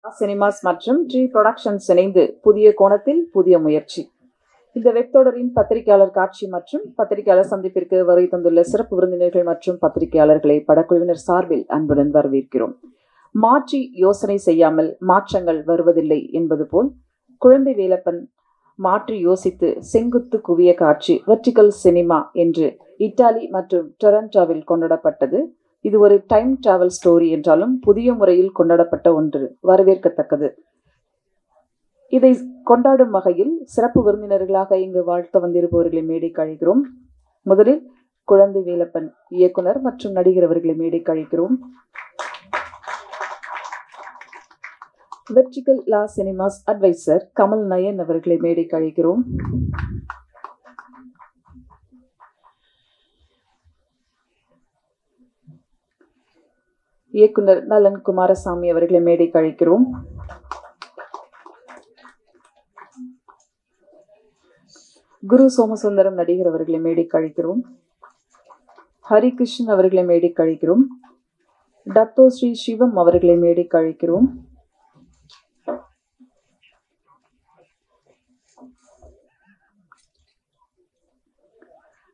Cinemas மற்றும் tree productions இணைந்து புதிய கோணத்தில் புதிய முயற்சி. இந்த வெப்தொடரின் பத்திரிகையாளர் காட்சி மற்றும் பத்திரிகையாளர் சந்திப்பிற்கு வருகை தந்துள்ள சிறப்பு விருந்தினர்கள் மற்றும் பத்திரிகையாளர்களை படக்குழுவினர் சார்பில் அன்புடன் வரவேற்கிறோம். மாற்றி யோசனை செய்யாமல் மாற்றங்கள் வருவதில்லை என்பது போல் குழந்தை வேலப்பன் மாற்றி யோசித்து செங்குத்து குவிய காட்சி வெர்டிகல் சினிமா என்று இத்தாலி மற்றும் டொரண்டோவில் கொண்டாடப்பட்டது. இது ஒரு டைம் டிராவல் ஸ்டோரி என்றாலும் புதிய முறையில் கொண்டாடப்பட்ட ஒன்று, வரவேற்கத்தக்கது. இதை கொண்டாடும் வகையில் சிறப்பு விருந்தினர்களாக இங்கு வாழ்த்த வந்திருப்பவர்களை மேடைக்கு அழைக்கிறோம். முதலில் குழந்தை வேலப்பன் இயக்குனர் மற்றும் நடிகர் அவர்களை மேடைக்கு அழைக்கிறோம். வெர்டிகல் லா சினிமாஸ் அட்வைசர் கமல் நயன் அவர்களை மேடைக்கு அழைக்கிறோம். இயக்குனர் நலன் குமாரசாமி அவர்களை மேடைக்கு அழைக்கிறோம். குரு சோமசுந்தரம் நடிகர் அவர்களை மேடைக்கு அழைக்கிறோம். ஹரிகிருஷ்ணன் அவர்களை மேடைக்கு அழைக்கிறோம். டத்தோ ஸ்ரீ சிவம் அவர்களை மேடைக்கு அழைக்கிறோம்.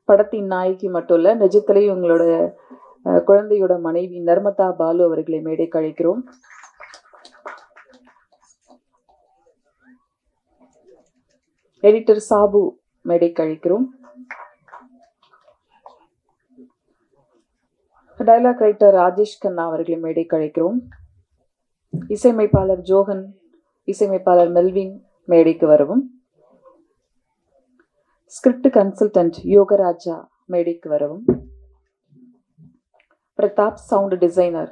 படத்தின் நாயகி மட்டும் இல்ல, நிஜத்திலேயே உங்களோட குழந்தையோட மனைவி நர்மதா பாலு அவர்களை மேடைக்கு அழைக்கிறோம். எடிட்டர் சாபு மேடைக்கு அழைக்கிறோம். டயலாக் ரைட்டர் ராஜேஷ் கண்ணா அவர்களை மேடைக்கு அழைக்கிறோம். இசையமைப்பாளர் ஜோகன், இசையமைப்பாளர் மெல்வின் மேடைக்கு வரவும். ஸ்கிரிப்ட் கன்சல்டன்ட் யோகராஜா மேடைக்கு வரவும். Pratap sound designer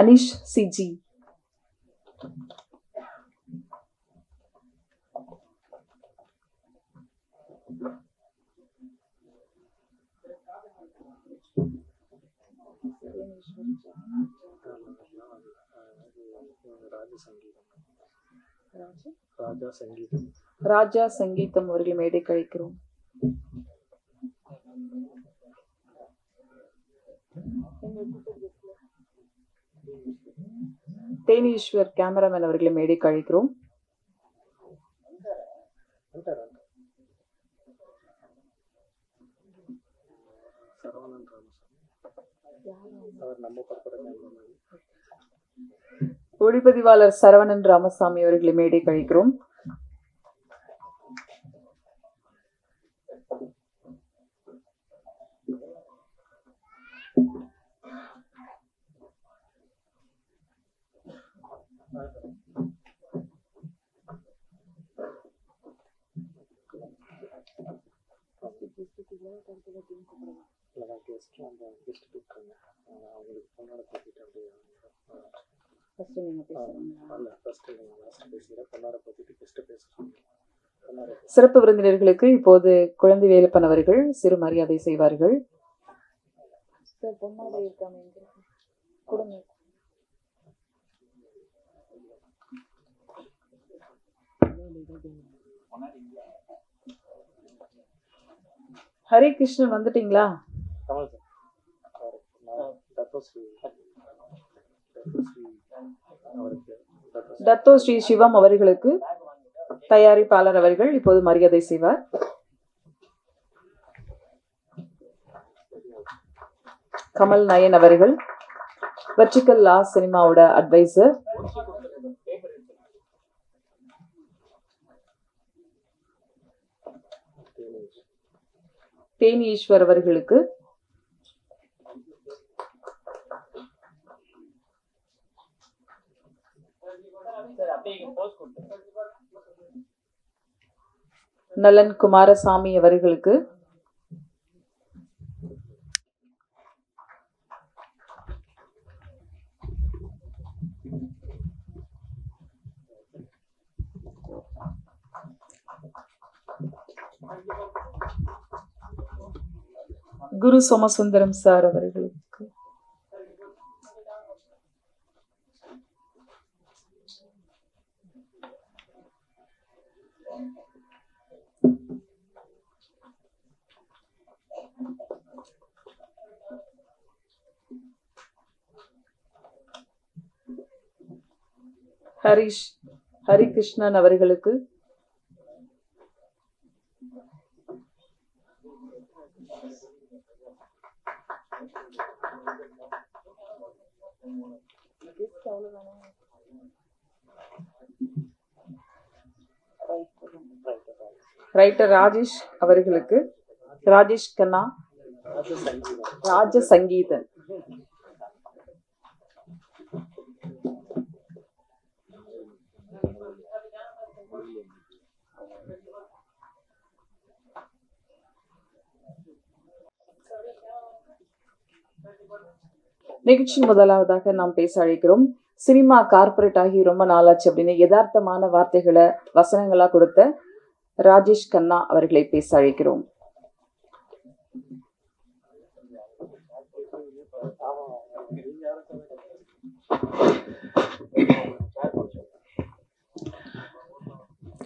Anish CG, Raja Sangeetham அவர்களை மேடைக்கு அழைக்கிறோம். தேனீஸ்வர் கேமராமேன் அவர்களை மேடைக்கு அழைக்கிறோம். ஒளிப்பதிவாளர் சரவணன் ராமசாமி அவர்களை மேடைக்கு அழைக்கிறோம். சிறப்பு விருந்தினர்களுக்கு இப்போது குழந்தை வேலப்பன் அவர்கள் சிறு மரியாதை செய்வார்கள். ஹரிகிருஷ்ணன் வந்துட்டீங்களா? டத்தோ ஸ்ரீ சிவம் அவர்களுக்கு தயாரிப்பாளர் அவர்கள் இப்போது மரியாதை செய்வார். கமல் நயன் அவர்கள் வெர்டிகல் லா சினிமாவோட அட்வைசர். தேனீஸ்வர் அவர்களுக்கு நலன் குமாரசாமி அவர்களுக்கு குரு சோமசுந்தரம் சார் அவர்களுக்கு ஹரிகிருஷ்ணன் அவர்களுக்கு, ரைட்டர் ராஜேஷ் அவர்களுக்கு, ராஜேஷ் கண்ணா, ராஜ சங்கீதன், நிகழ்ச்சி முதலாவதாக நாம் பேச அழைக்கிறோம். சினிமா கார்பரேட் ஆகி ரொம்ப நாளாச்சு அப்படின்னு யதார்த்தமான வார்த்தைகளை வசனங்களா கொடுத்த ராஜேஷ் கண்ணா அவர்களை பேச அழைக்கிறோம்.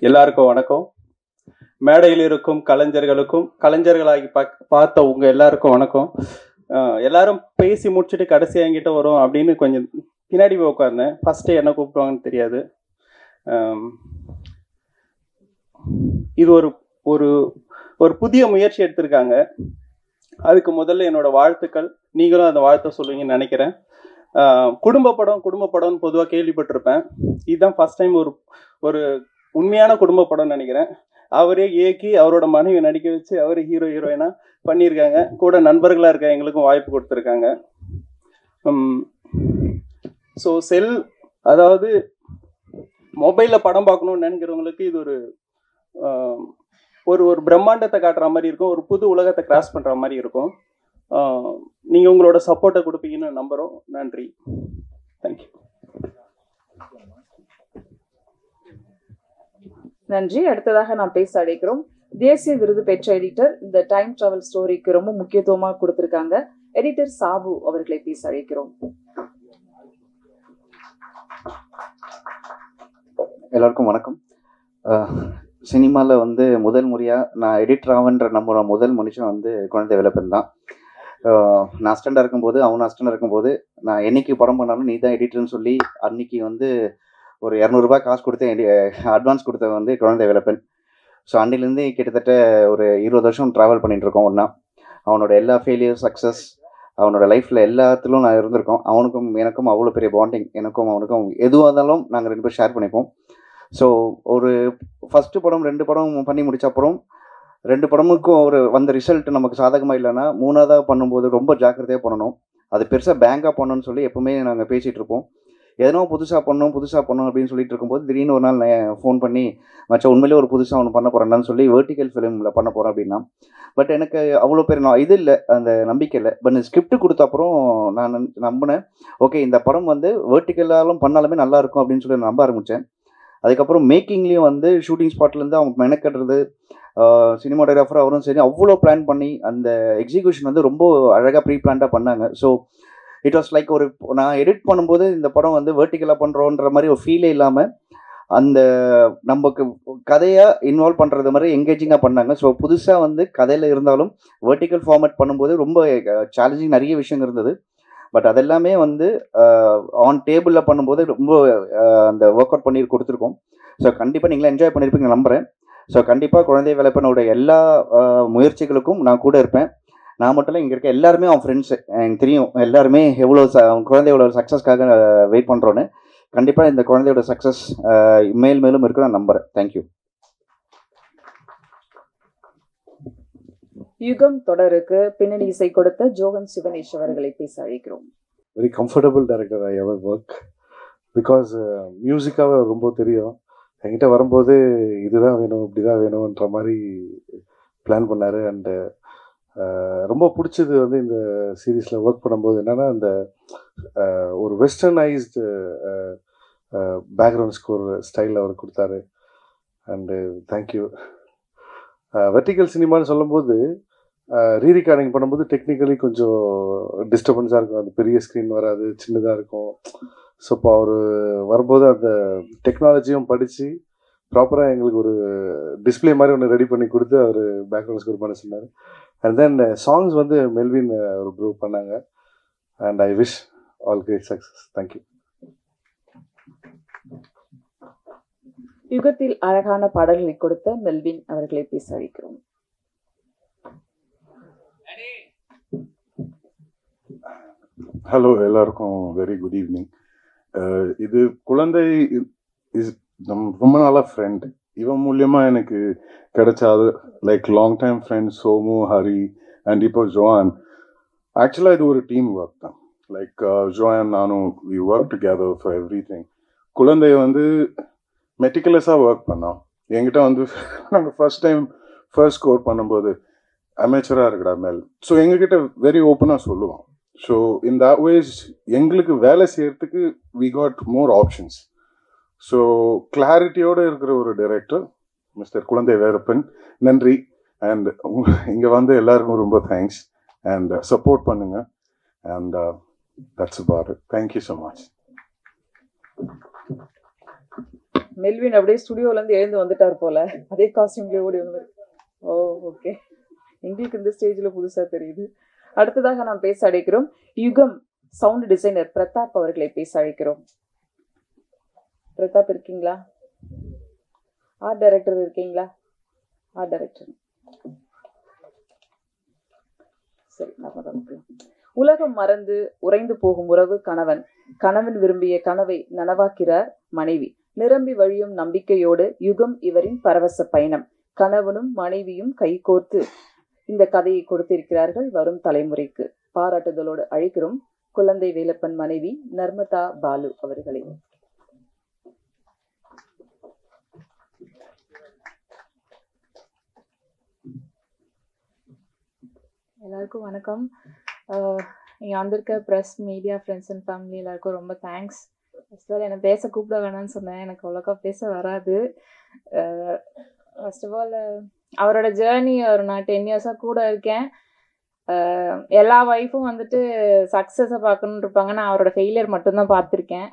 எல்லாருக்கும் வணக்கம். மேடையில் இருக்கும் கலைஞர்களுக்கும் கலைஞர்களாகி பார்த்த உங்க எல்லாருக்கும் வணக்கம். எல்லாரும் பேசி முடிச்சுட்டு கடைசி என்கிட்ட வரும் அப்படின்னு கொஞ்சம் பின்னாடி போய் உட்கார்ந்தேன். ஃபர்ஸ்ட்டு என்ன கூப்பிடுவாங்கன்னு தெரியாது. இது ஒரு ஒரு ஒரு புதிய முயற்சி எடுத்திருக்காங்க. அதுக்கு முதல்ல என்னோட வாழ்த்துக்கள். நீங்களும் அந்த வாழ்த்தை சொல்லுவீங்கன்னு நினைக்கிறேன். குடும்ப படம்னு பொதுவாக கேள்விப்பட்டிருப்பேன். இதுதான் ஃபர்ஸ்ட் டைம் ஒரு உண்மையான குடும்ப படம்னு நினைக்கிறேன். அவரே இயக்கி அவரோட மனைவி நடிக்க வச்சு அவரே ஹீரோயினா பண்ணியிருக்காங்க. கூட நண்பர்களாக இருக்க எங்களுக்கும் வாய்ப்பு கொடுத்துருக்காங்க. ஸோ அதாவது மொபைலில் படம் பார்க்கணும்னு நினைக்கிறவங்களுக்கு இது ஒரு பிரம்மாண்டத்தை காட்டுற மாதிரி இருக்கும். ஒரு புது உலகத்தை கிராஸ் பண்ணுற மாதிரி இருக்கும். நீங்கள் உங்களோட சப்போர்ட்டை கொடுப்பீங்கன்னு நம்புகிறோம். நன்றி. தேங்க்யூ. நன்றி. அடுத்ததாக நாம் பேச அழைக்கிறோம். தேசிய விருது பெற்ற எடிட்டர் இந்த டைம் டிராவல் ஸ்டோரிக்கு ரொம்ப முக்கியத்துவமாக கொடுத்திருக்காங்க. எடிட்டர் சாபு அவர்களை பேச அழைக்கிறோம். எல்லாருக்கும் வணக்கம். சினிமாவில் முதல் முறையாக நான் எடிட்டர் ஆவன்ற நம்மளோட முதல் மனுஷன் குழந்தை வேலப்பன் தான். நான் அஸ்டண்டாக இருக்கும்போது அவனும் அஸ்டண்டாக இருக்கும்போது நான் என்னைக்கு படம் பண்ணாலும் நீ தான் எடிட்டர்னு சொல்லி அன்னைக்கு ஒரு 200 ரூபாய் காசு கொடுத்து அட்வான்ஸ் கொடுத்த குழந்தை வேலப்பன். ஸோ அன்னிலேருந்து கிட்டத்தட்ட ஒரு 20 வருஷம் ட்ராவல் பண்ணிகிட்ருக்கோம் ஒன்றா. அவனோட எல்லா ஃபெயிலியர் சக்ஸஸ் அவனோட லைஃப்பில் எல்லாத்துலையும் நான் இருந்திருக்கோம். அவனுக்கும் எனக்கும் அவ்வளோ பெரிய பாண்டிங். எனக்கும் அவனுக்கும் எதுவாக இருந்தாலும் நாங்கள் 2 பேரும் ஷேர் பண்ணிப்போம். ஸோ ஒரு ஃபஸ்ட்டு படம் 2 படம் பண்ணி முடிச்ச அப்புறம் 2 படமுக்கும் வந்த ரிசல்ட் நமக்கு சாதகமாக இல்லைன்னா 3ஆவதாக பண்ணும்போது ரொம்ப ஜாக்கிரதையாக பண்ணணும். அது பெருசாக பேங்காக பண்ணணும்னு சொல்லி எப்போவுமே நாங்கள் பேசிகிட்டு இருப்போம். எதனோ புதுசாக பண்ணணும் அப்படின்னு சொல்லிட்டு இருக்கும்போது திடீர்னு ஒரு நாள் நான் ஃபோன் பண்ணி மச்சான் உண்மையிலே ஒரு புதுசாக ஒன்று பண்ண போகிறேன்னு சொல்லி வெர்டிக்கல் ஃபிலிமில் பண்ண போகிறேன் அப்படின்னா. பட் எனக்கு அவ்வளோ பேர் இது இல்லை, அந்த நம்பிக்கை இல்லை. பட் ஸ்கிரிப்ட் கொடுத்த அப்புறம் நான் நம்பினேன். ஓகே, இந்த படம் வெர்டிக்கலாலும் பண்ணாலுமே நல்லாயிருக்கும் அப்படின்னு சொல்லி நம்ப ஆரம்பித்தேன். அதுக்கப்புறம் மேக்கிங்லேயும் ஷூட்டிங் ஸ்பாட்லேருந்து அவங்க மெனக்கட்டுறது, சினிமாட்டோகிராஃபர் அவரும் சரி அவ்வளோ பிளான் பண்ணி அந்த எக்ஸிக்யூஷன் ரொம்ப அழகாக ப்ரீ பிளான்டாக பண்ணாங்க. ஸோ இட் வாஸ் லைக் நான் எடிட் பண்ணும்போது இந்த படம் வெர்டிக்கலாக பண்ணுறோன்ற மாதிரி ஒரு ஃபீலே இல்லாமல் அந்த நமக்கு கதையாக இன்வால்வ் பண்ணுறது மாதிரி எங்கேஜிங்காக பண்ணாங்க. ஸோ புதுசாக கதையில் இருந்தாலும் வெர்டிக்கல் ஃபார்மேட் பண்ணும்போது ரொம்ப சேலஞ்சிங் நிறைய விஷயம் இருந்தது. பட் அதெல்லாமே ஆன் டேபிளில் பண்ணும்போது ரொம்ப அந்த ஒர்க் அவுட் பண்ணி கொடுத்துருக்கோம். ஸோ கண்டிப்பாக நீங்களே என்ஜாய் பண்ணியிருப்பீங்க நம்புகிறேன். ஸோ கண்டிப்பாக குழந்தை வேலப்பனோட எல்லா முயற்சிகளுக்கும் நான் கூட இருப்பேன். நான் மட்டும் இல்லை, இங்கே இருக்க எல்லாருமே அவன் ஃப்ரெண்ட்ஸு. எனக்கு தெரியும் எல்லாருமே எவ்வளோ குழந்தையோட சக்ஸஸ்க்காக வெயிட் பண்ணுறோன்னு. கண்டிப்பாக இந்த குழந்தையோட சக்ஸஸ் மேலும் இருக்கு நான் நம்புகிறேன். தேங்க்யூ. யுகம் தொடருக்கு பின்னணி இசை கொடுத்த ஜோகன் சிவனேஷ் அவர்களை பேச அழைக்கிறோம். Very comfortable director I ever work. Because மியூசிக்காக ரொம்ப தெரியும். என்கிட்ட வரும்போது இதுதான் வேணும் இப்படி தான் வேணுன்ற மாதிரி பிளான் பண்ணார். அண்டு ரொம்ப பிடிச்சது இந்த சீரீஸில் ஒர்க் பண்ணும்போது என்னென்னா அந்த ஒரு வெஸ்டர்னைஸ்டு பேக்ரவுண்ட் ஸ்கோர் ஸ்டைலில் அவர் கொடுத்தாரு. And thank you. வெர்டிக்கல் சினிமான்னு சொல்லும்போது ரீரிகார்டிங் பண்ணும்போது டெக்னிக்கலி கொஞ்சம் டிஸ்டர்பன்ஸாக இருக்கும். அது பெரிய ஸ்க்ரீன் வராது, சின்னதாக இருக்கும். ஸோ இப்போ அவர் வரும்போது அந்த டெக்னாலஜியும் படித்து ப்ராப்பராக எங்களுக்கு ஒரு டிஸ்பிளே மாதிரி ஒன்று ரெடி பண்ணி கொடுத்து அவர் பேக்ரவுண்ட் ஸ்கோர் பண்ண சொன்னார். அண்ட் தென் சாங்ஸ் மெல்வின் ஒரு ப்ரூ பண்ணாங்க. And I wish all great success. Thank you. யுகத்தில் அழகான பாடல்களை கொடுத்த மெல்வின் அவர்களை பேச அழைக்கிறோம். ஹலோ, எல்லாருக்கும் வெரி குட் ஈவினிங். இது குழந்தை ரொம்ப நல்ல ஃப்ரெண்ட். இவன் மூலியமா எனக்கு கிடைச்சாது like long time friend Somu, Hari and இப்போ ஜோயான். ஆக்சுவலாக இது ஒரு டீம் ஒர்க் தான். லைக் ஜோயான் நானும் we work together for everything. குழந்தைய வந்து மெட்டிகுலஸாக ஒர்க் பண்ணோம். என்கிட்ட வந்து நாங்கள் ஃபர்ஸ்ட் ஸ்கோர் பண்ணும்போது அமேச்சராக இருக்குடா மேல். ஸோ எங்ககிட்ட வெரி ஓப்பனாக சொல்லுவோம். ஸோ இன் தட் வேஸ் எங்களுக்கு வேலை செய்யறதுக்கு we got more options. So கிளாரிட்டியோடு இருக்கிற ஒரு டைரக்டர் மிஸ்டர் குழந்தை வேலப்பன், நன்றி. அண்ட் இங்கே வந்து எல்லாருக்கும் ரொம்ப தேங்க்ஸ் அண்ட் சப்போர்ட் பண்ணுங்க. And that's about it. Thank you so much. Melvin அப்படியே ஸ்டுடியோலேருந்து எழுந்து வந்துட்டார் போல, அதே காஸ்டியூம்லேயே ஓடி வந்து. ஓ ஓகே, எங்களுக்கு இந்த ஸ்டேஜில் புதுசாக தெரியுது. அடுத்ததாக நாம் பேச அழைக்கிறோம் யுகம் சவுண்ட் டிசைனர் பிரதாப் அவர்களை பேச அழைக்கிறோம். பிரதாப் இருக்கீங்களா? ஆர்ட் டைரக்டர் இருக்கீங்களா? ஆர்ட் டைரக்டர் சரி, நம்ம உலகம் மறந்து உறைந்து போகும் உறவு கணவன். கணவன் விரும்பிய கனவை நனவாக்கிறார் மனைவி. நிரம்பி வழியும் நம்பிக்கையோடு யுகம் இவரின் பரவச பயணம். கணவனும் மனைவியும் கைகோர்த்து இந்த கதையை கொடுத்திருக்கிறார்கள் வரும் தலைமுறைக்கு. பாராட்டுதலோடு அழைக்கிறோம் குழந்தை வேலப்பன் மனைவி நர்மதா பாலு அவர்களை. எல்லாருக்கும் வணக்கம். இங்கே வந்திருக்க press, media, friends and family எல்லாருக்கும் ரொம்ப தேங்க்ஸ். ஃபர்ஸ்ட் ஆல் என்னை பேச கூப்பிட வேணாம்னு சொன்னேன், எனக்கு அவ்வளோக்கா பேச வராது. ஃபர்ஸ்ட் ஆஃப் ஆல் அவரோட ஜேர்னி, நான் 10 இயர்ஸாக கூட இருக்கேன். எல்லா ஒய்ஃபும் வந்துட்டு சக்ஸஸை பார்க்கணுன்னு இருப்பாங்க, நான் அவரோட ஃபெயிலியர் மட்டும்தான் பார்த்துருக்கேன்.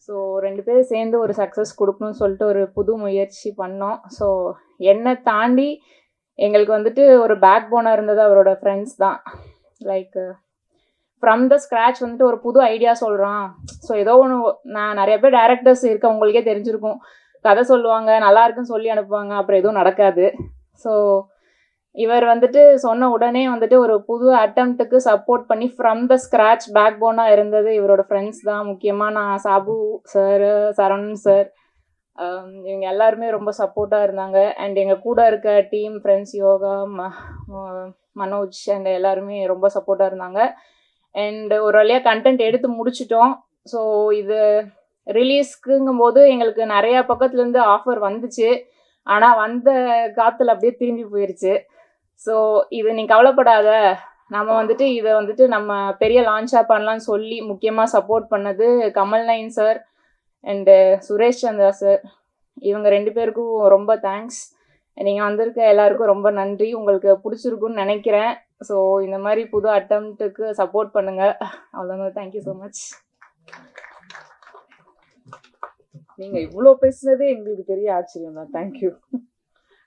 ஸோ 2 பேரும் சேர்ந்து ஒரு சக்ஸஸ் கொடுக்கணும்னு சொல்லிட்டு ஒரு புது முயற்சி பண்ணோம். ஸோ என்னை தாண்டி எங்களுக்கு வந்துட்டு ஒரு பேக் போனாக இருந்தது அவரோட ஃப்ரெண்ட்ஸ் தான். லைக் ஃப்ரம் த ஸ்க்ராட்ச் வந்துட்டு ஒரு புது ஐடியா சொல்கிறான். ஸோ ஏதோ ஒன்று, நான் நிறைய பேர் டேரக்டர்ஸ் இருக்க உங்களுக்கே தெரிஞ்சிருக்கும், கதை சொல்லுவாங்க, நல்லா இருக்குன்னு சொல்லி அனுப்புவாங்க, அப்புறம் எதுவும் நடக்காது. ஸோ இவர் வந்துட்டு சொன்ன உடனே வந்துட்டு ஒரு புது அட்டம்ப்ட்டுக்கு சப்போர்ட் பண்ணி ஃப்ரம் த ஸ்க்ராட்ச் பேக் போனாக இருந்தது இவரோட ஃப்ரெண்ட்ஸ் தான். முக்கியமாக நான் சாபு சார், சரவணன் சார், இவங்க எல்லாருமே ரொம்ப சப்போர்ட்டாக இருந்தாங்க. அண்ட் எங்கள் கூட இருக்க team friends yoga, Manoj and எல்லாருமே ரொம்ப சப்போர்ட்டாக இருந்தாங்க. அண்ட் ஒரு வழியாக கண்டென்ட் எடுத்து முடிச்சிட்டோம். ஸோ இது ரிலீஸ்க்குங்கும் போது எங்களுக்கு நிறையா பக்கத்துலேருந்து ஆஃபர் வந்துச்சு. ஆனால் வந்த காற்றுல அப்படியே திரும்பி போயிடுச்சு. ஸோ இது நீ கவலைப்படாத, நம்ம வந்துட்டு இதை வந்துட்டு நம்ம பெரிய லான்ச்சாக பண்ணலான்னு சொல்லி முக்கியமாக சப்போர்ட் பண்ணது Kamal nine sir and Suresh Chandra sir. இவங்க 2 பேருக்கும் ரொம்ப தேங்க்ஸ். நீங்கள் வந்திருக்க எல்லாருக்கும் ரொம்ப நன்றி. உங்களுக்கு பிடிச்சிருக்குன்னு நினைக்கிறேன். ஸோ இந்த மாதிரி புது அட்டம்ப்ட்டுக்கு சப்போர்ட் பண்ணுங்கள். அவ்வளோதான். Thank you so much. நீங்கள் இவ்வளோ பேசுனதே எங்களுக்கு பெரிய ஆச்சரியம் தான். தேங்க்யூ.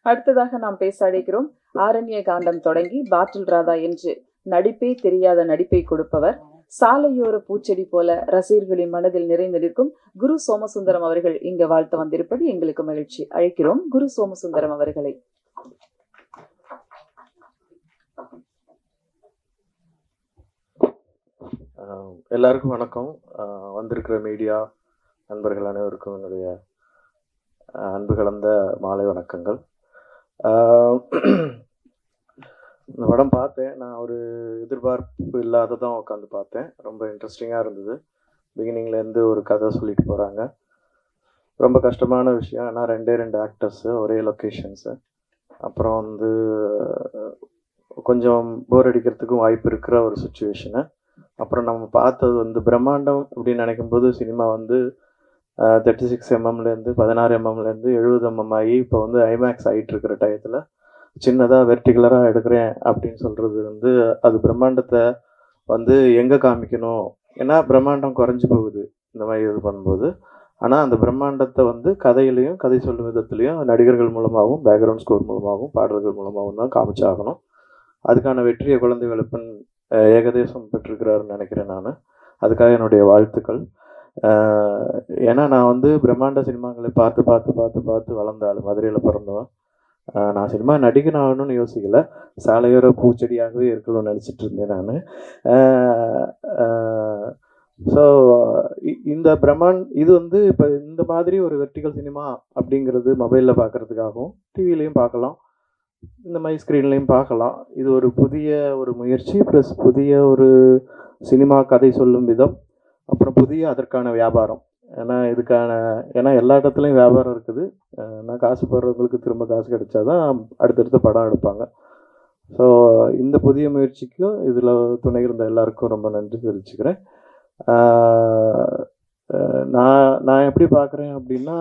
அடுத்ததாக நாம் பேச அழைக்கிறோம் ஆரண்ய காண்டம் தொடங்கி பாட்டில் ராதா என்று நடிப்பே தெரியாத நடிப்பை கொடுப்பவர், சாலையோர பூச்செடி போல ரசிகர்களின் மனதில் நிறைந்து நிற்கும் குரு சோமசுந்தரம் அவர்கள் இங்கு வாழ்த்து வந்திருப்பது எங்களுக்கு மகிழ்ச்சி. அழைக்கிறோம் குரு சோமசுந்தரம் அவர்களை. எல்லாருக்கும் வணக்கம். வந்திருக்கிற மீடியா நண்பர்கள் அனைவருக்கும் என்னுடைய அன்பு கலந்த மாலை வணக்கங்கள். இந்த படம் பார்த்தேன், நான் ஒரு எதிர்பார்ப்பு இல்லாததான் உட்காந்து பார்த்தேன். ரொம்ப இன்ட்ரெஸ்டிங்காக இருந்தது. பிகினிங்லேருந்து ஒரு கதை சொல்லிட்டு போகிறாங்க. ரொம்ப கஷ்டமான விஷயம், ஏன்னா 2 ஆக்டர்ஸு, ஒரே லொக்கேஷன்ஸு. அப்புறம் வந்து கொஞ்சம் போர் அடிக்கிறதுக்கும் வாய்ப்பு இருக்கிற ஒரு சுச்சுவேஷனு. அப்புறம் நம்ம பார்த்தது வந்து பிரம்மாண்டம் அப்படின்னு நினைக்கும்போது சினிமா வந்து 36 mmலேருந்து 16 mmலேருந்து 70 mm ஆகி இப்போ வந்து ஐமேக்ஸ் ஆகிட்டு இருக்கிற டயத்தில் சின்னதாக வெர்டிகுலராக எடுக்கிறேன் அப்படின்னு சொல்கிறது வந்து அது பிரம்மாண்டத்தை வந்து எங்கே காமிக்கணும். ஏன்னா பிரம்மாண்டம் குறைஞ்சி போகுது இந்த மாதிரி இது பண்ணும்போது. ஆனால் அந்த பிரம்மாண்டத்தை வந்து கதையிலையும், கதை சொல்லும் விதத்துலையும் நடிகர்கள் மூலமாகவும், பேக்ரவுண்ட் ஸ்கோர் மூலமாகவும், பாடல்கள் மூலமாகவும் தான் காமிச்சாகணும். அதுக்கான வெற்றியை குழந்தை வேலப்பன் ஏகதேசம் பெற்றிருக்கிறாருன்னு நினைக்கிறேன் நான். அதுக்காக என்னுடைய வாழ்த்துக்கள். ஏன்னா நான் வந்து பிரம்மாண்ட சினிமாக்களை பார்த்து பார்த்து பார்த்து பார்த்து வளர்ந்தாள். மதுரையில் பிறந்தவன். நான் சினிமா நடிகன் ஆகணும்னு யோசிக்கல, சாலையோர பூச்செடியாகவே இருக்கணும்னு நினச்சிட்டு இருந்தேன் நான். ஸோ இந்த இது வந்து இப்போ இந்த மாதிரி ஒரு வெர்டிகல் சினிமா அப்படிங்கிறது மொபைலில் பார்க்குறதுக்காகவும் டிவிலையும் பார்க்கலாம், இந்த மாதிரி ஸ்க்ரீன்லேயும் பார்க்கலாம். இது ஒரு புதிய ஒரு முயற்சி, ப்ளஸ் புதிய ஒரு சினிமா கதை சொல்லும் விதம், அப்புறம் புதிய அதற்கான வியாபாரம். ஏன்னா எல்லா இடத்துலையும் வியாபாரம் இருக்குது. நான் காசு போடுறவங்களுக்கு திரும்ப காசு கிடைச்சாதான் அடுத்தடுத்த படம் எடுப்பாங்க. ஸோ இந்த புதிய முயற்சிக்கும் இதில் துணை இருந்த எல்லாருக்கும் ரொம்ப நன்றி தெரிவிச்சுக்கிறேன். நான் எப்படி பார்க்குறேன் அப்படின்னா,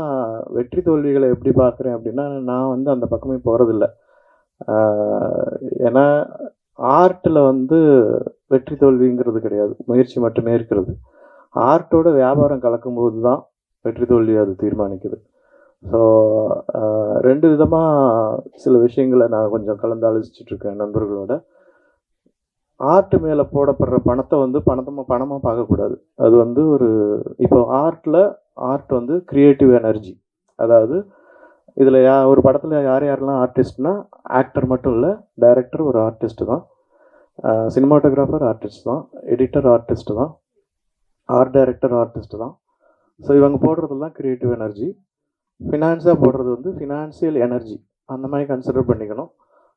வெற்றி தோல்விகளை எப்படி பார்க்குறேன் அப்படின்னா, நான் வந்து அந்த பக்கமே போகிறதில்ல. ஏன்னா ஆர்ட்டில் வந்து வெற்றி தோல்விங்கிறது கிடையாது, முயற்சி மட்டுமே இருக்கிறது. ஆர்ட்டோட வியாபாரம் கலக்கும்போது தான் வெற்றி தோல்வி அது தீர்மானிக்குது. ஸோ ரெண்டு விதமாக சில விஷயங்களை நான் கொஞ்சம் கலந்து ஆலோசிச்சுட்ருக்கேன் நண்பர்களோட. ஆர்ட் மேலே போடப்படுற பணத்தை வந்து பணமாக பார்க்கக்கூடாது. அது வந்து இப்போ ஆர்ட் வந்து கிரியேட்டிவ் எனர்ஜி. அதாவது இதில் ஒரு படத்தில் யாரெல்லாம் ஆர்டிஸ்ட்னா, ஆக்டர் மட்டும் இல்லை, டைரக்டர் ஒரு ஆர்டிஸ்ட் தான், சினிமாட்டோகிராஃபர் ஆர்டிஸ்ட் தான், எடிட்டர் ஆர்டிஸ்ட் தான், ஆர்ட் டைரக்டர் ஆர்டிஸ்ட் தான். ஸோ இவங்க போடுறதெல்லாம் கிரியேட்டிவ் எனர்ஜி. ஃபினான்ஸாக போடுறது வந்து ஃபினான்சியல் எனர்ஜி. அந்த மாதிரி கன்சிடர் பண்ணிக்கணும்.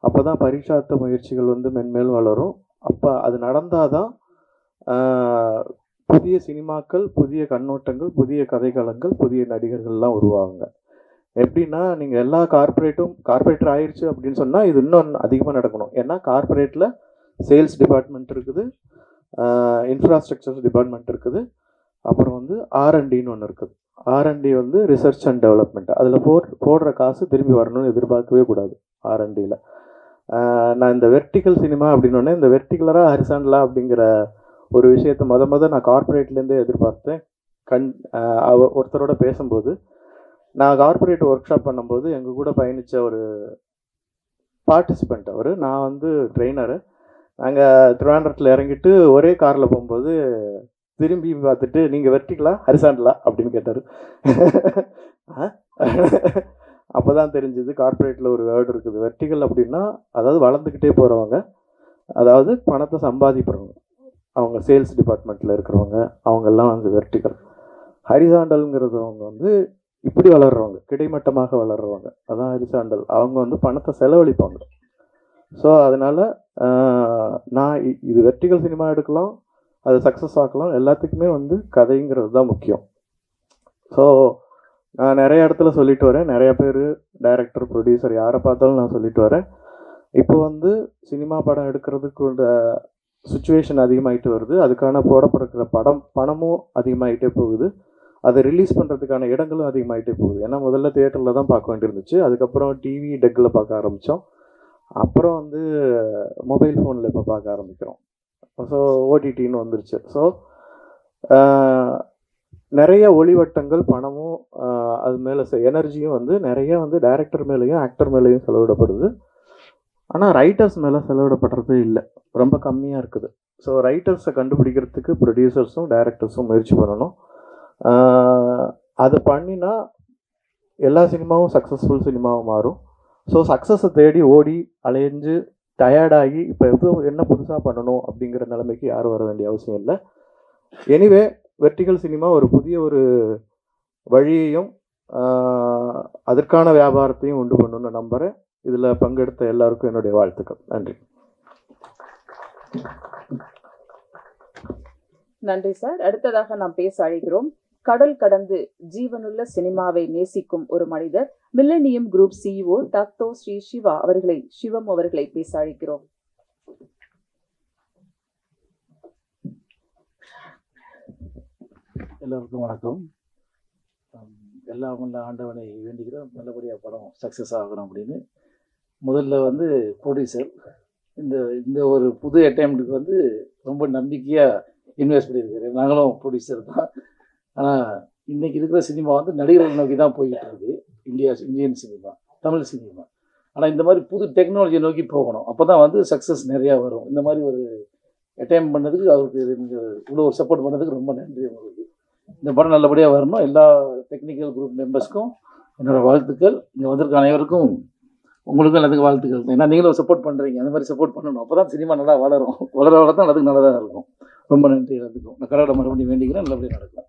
அப்போ தான் பரிட்சார்த்த முயற்சிகள் வந்து மென்மேலும் வளரும். அப்போ அது நடந்தால் தான் புதிய சினிமாக்கள், புதிய கண்ணோட்டங்கள், புதிய கதைக்களங்கள், புதிய நடிகர்கள்லாம் உருவாகுங்க. எப்படின்னா, நீங்கள் எல்லா கார்பரேட்டர் ஆயிடுச்சு அப்படின்னு சொன்னால் இது இன்னும் அதிகமாக நடக்கணும். ஏன்னா கார்பரேட்டில் சேல்ஸ் டிபார்ட்மெண்ட் இருக்குது, இன்ஃப்ராஸ்ட்ரக்சர் டிபார்ட்மெண்ட் இருக்குது, அப்புறம் வந்து R&Dன்னு ஒன்று இருக்குது. R&D வந்து ரிசர்ச் அண்ட் டெவலப்மெண்ட். அதில் போடுற காசு திரும்பி வரணும்னு எதிர்பார்க்கவே கூடாது R&Dயில். நான் இந்த வெர்டிக்கல் சினிமா அப்படின்னோடனே, இந்த வெர்டிகுலராக ஹரிசாண்டலாக அப்படிங்கிற ஒரு விஷயத்தை நான் கார்பரேட்லேருந்தே எதிர்பார்த்தேன். ஒருத்தரோட பேசும்போது, நான் கார்பரேட் ஒர்க் ஷாப் பண்ணும்போது எங்கள் கூட பயணித்த ஒரு பார்ட்டிசிபெண்ட் அவர். நான் வந்து ட்ரெயினரு. நாங்கள் திருவாண்டரத்தில் இறங்கிட்டு ஒரே காரில் போகும்போது திரும்பி பார்த்துட்டு, நீங்கள் வெர்டிகலா ஹரிசாண்டலா அப்படின்னு கேட்டார். அப்போ தான் தெரிஞ்சுது கார்பரேட்டில் ஒரு வேர்டு இருக்குது. வெர்டிகல் அப்படின்னா அதாவது வளர்ந்துக்கிட்டே போகிறவங்க, அதாவது பணத்தை சம்பாதிக்கிறவங்க, அவங்க சேல்ஸ் டிபார்ட்மெண்ட்டில் இருக்கிறவங்க, அவங்கெல்லாம் வந்து வெர்டிகல். ஹரிசாண்டல்ங்கிறதவங்க வந்து இப்படி வளர்கிறவங்க, கிடைமட்டமாக வளர்கிறவங்க, அதான் ஹரிசாண்டல். அவங்க வந்து பணத்தை செலவழிப்பாங்க. ஸோ அதனால் நான் இது வெர்டிகல் சினிமா எடுக்கலாம், அது சக்ஸஸ் ஆக்கலாம், எல்லாத்துக்குமே வந்து கதைங்கிறது தான் முக்கியம். ஸோ நான் நிறைய இடத்துல சொல்லிட்டு வரேன், நிறைய பேர் டைரக்டர், ப்ரொடியூசர் யாரை பார்த்தாலும் நான் சொல்லிட்டு வரேன். இப்போ வந்து சினிமா படம் எடுக்கிறதுக்கு சுச்சுவேஷன் அதிகமாகிட்டு வருது. அதுக்கான போடப்படுற பணமும் அதிகமாகிட்டே போகுது. அதை ரிலீஸ் பண்ணுறதுக்கான இடங்களும் அதிகமாகிட்டே போகுது. ஏன்னா முதல்ல தியேட்டரில் தான் பார்க்க வேண்டியிருந்துச்சு, அதுக்கப்புறம் டிவி டெக்கில் பார்க்க ஆரம்பித்தோம், அப்புறம் வந்து மொபைல் ஃபோனில் இப்போ பார்க்க ஆரம்பிக்கிறோம். ஸோ ஓடிடின்னு வந்துருச்சு. ஸோ நிறைய ஒளிவட்டங்கள், பணமும் அது மேலே எனர்ஜியும் வந்து நிறைய வந்து டைரக்டர் மேலேயும் ஆக்டர் மேலேயும் செலவிடப்படுது. ஆனால் ரைட்டர்ஸ் மேலே செலவிடப்படுறதே இல்லை, ரொம்ப கம்மியாக இருக்குது. ஸோ ரைட்டர்ஸை கண்டுபிடிக்கிறதுக்கு ப்ரொடியூசர்ஸும் டைரக்டர்ஸும் முயற்சி பண்ணணும். அது பண்ணினா எல்லா சினிமாவும் சக்ஸஸ்ஃபுல் சினிமாவும் மாறும். ஸோ சக்ஸஸை தேடி ஓடி அலைஞ்சு டயர்டாகி இப்போ என்ன புதுசாக பண்ணணும் அப்படிங்கிற நிலைமைக்கு யாரும் வர வேண்டிய அவசியம் இல்லை. எனிவே வெர்டிகல் சினிமா ஒரு புதிய ஒரு வழியையும் அதற்கான வியாபாரத்தையும் உண்டு பண்ணணும்னு நம்புகிறேன். இதில் பங்கெடுத்த எல்லாருக்கும் என்னுடைய வாழ்த்துக்கள். நன்றி. நன்றி சார். அடுத்ததாக நாம் பேச அழைக்கிறோம் கடல் கடந்து ஜீவனுள்ள சினிமாவை நேசிக்கும் ஒரு மனிதர், Millennium Group CEO doctor Sri Sivam அவர்களை பேச அழைக்கிறோம். எல்லோருக்கும் வணக்கம். எல்லாம் உள்ள ஆண்டவனை வேண்டிக்கிறோம், நல்லபடியாக படம் சக்ஸஸ் ஆகணும் அப்படின்னு. முதல்ல வந்து ப்ரொடியூசர் இந்த ஒரு புது அட்டெம்ப்டுக்கு வந்து ரொம்ப நம்பிக்கையாக இன்வெஸ்ட் பண்ணியிருக்காரு. நாங்களும் ப்ரொடியூசர் தான். ஆனால் இன்றைக்கி இருக்கிற சினிமா வந்து நடிகர்கள் நோக்கி தான் போய்கிட்டு இருக்குது. Indian cinema, Tamil cinema. ஆனால் இந்த மாதிரி புது டெக்னாலஜியை நோக்கி போகணும், அப்போ தான் வந்து சக்ஸஸ் நிறையா வரும். இந்த மாதிரி ஒரு அட்டெம்ப்ட் பண்ணதுக்கு அவருக்கு இவ்வளோ ஒரு சப்போர்ட் பண்ணதுக்கு ரொம்ப நன்றி உங்களுக்கு. இந்த படம் நல்லபடியாக வரணும். எல்லா டெக்னிக்கல் குரூப் மெம்பர்ஸ்க்கும் என்னோடய வாழ்த்துக்கள். இங்கே வந்திருக்க அனைவருக்கும் உங்களுக்கும் எல்லாத்துக்கும் வாழ்த்துக்கள். ஏன்னா நீங்களும் சப்போர்ட் பண்ணுறீங்க, அந்த மாதிரி சப்போர்ட் பண்ணணும். அப்போ தான் சினிமா நல்லா வளரும். வளர தான் அதுக்கு நல்லதாக இருக்கும். ரொம்ப நன்றி எல்லாத்துக்கும். நான் கடவுளை மறுபடியும் வேண்டிக்கிறேன், நல்லபடியாக நடக்கும்.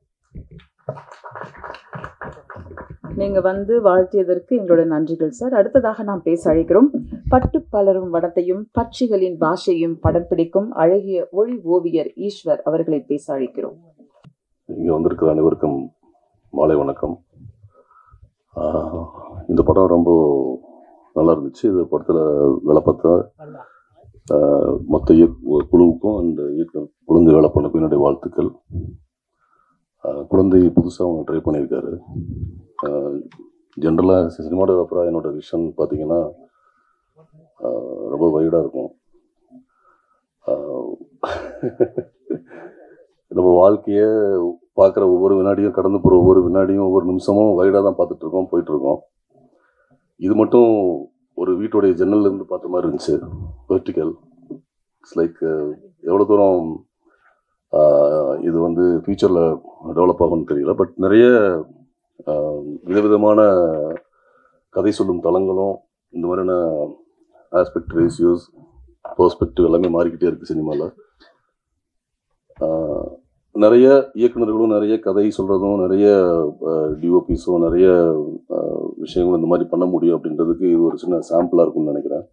நீங்க வந்து வாழ்த்தியதற்கு எங்களுடைய நன்றிகள் சார். அடுத்ததாக நாம் பேச அழைக்கிறோம் பட்டு பலரும் வனத்தையும் பட்சிகளின் பாஷையும் படம் பிடிக்கும் அழகிய ஒளி ஓவியர் ஈஸ்வர் அவர்களை பேச அழைக்கிறோம். இங்கே வந்திருக்கிற அனைவருக்கும் மாலை வணக்கம். இந்த படம் ரொம்ப நல்லா இருந்துச்சு. இந்த படத்தில் வேலை பார்த்தா மொத்த குழுவுக்கும் அந்த குழந்தை வேலை பண்ணக்கும் என்னுடைய வாழ்த்துக்கள். குழந்தை புதுசாக அவங்க ட்ரை பண்ணியிருக்காரு. ஜென்ரலாக சினிமாட்டோகிராஃபராக என்னோட விஷன் பார்த்தீங்கன்னா ரொம்ப வைடாக இருக்கும். நம்ம வாழ்க்கையை பார்க்குற ஒவ்வொரு வினாடியும், கடந்து போகிற ஒவ்வொரு வினாடியும், ஒவ்வொரு நிமிஷமும் வைடாக தான் பார்த்துட்ருக்கோம், போயிட்டுருக்கோம். இது மட்டும் ஒரு வீட்டுடைய ஜன்னல்லேருந்து பார்த்த மாதிரி இருந்துச்சு. வெர்டிக்கல். இட்ஸ் லைக் எவ்வளோ தூரம் இது வந்து ஃபியூச்சரில் டெவலப் ஆகும்னு தெரியல. பட் நிறைய விதவிதமான கதை சொல்லும் தளங்களும் இந்த மாதிரியான ஆஸ்பெக்ட் ரேஷியோஸ் பெர்ஸ்பெக்டிவ் எல்லாமே மாறிக்கிட்டே இருக்குது சினிமாவில். நிறைய இயக்குநர்களும் நிறைய கதை சொல்கிறதும் நிறைய டிஓபிஸும் நிறைய விஷயங்களும் இந்த மாதிரி பண்ண முடியும் அப்படின்றதுக்கு இது ஒரு சின்ன சாம்பிளாக இருக்கும்னு நினைக்கிறேன்.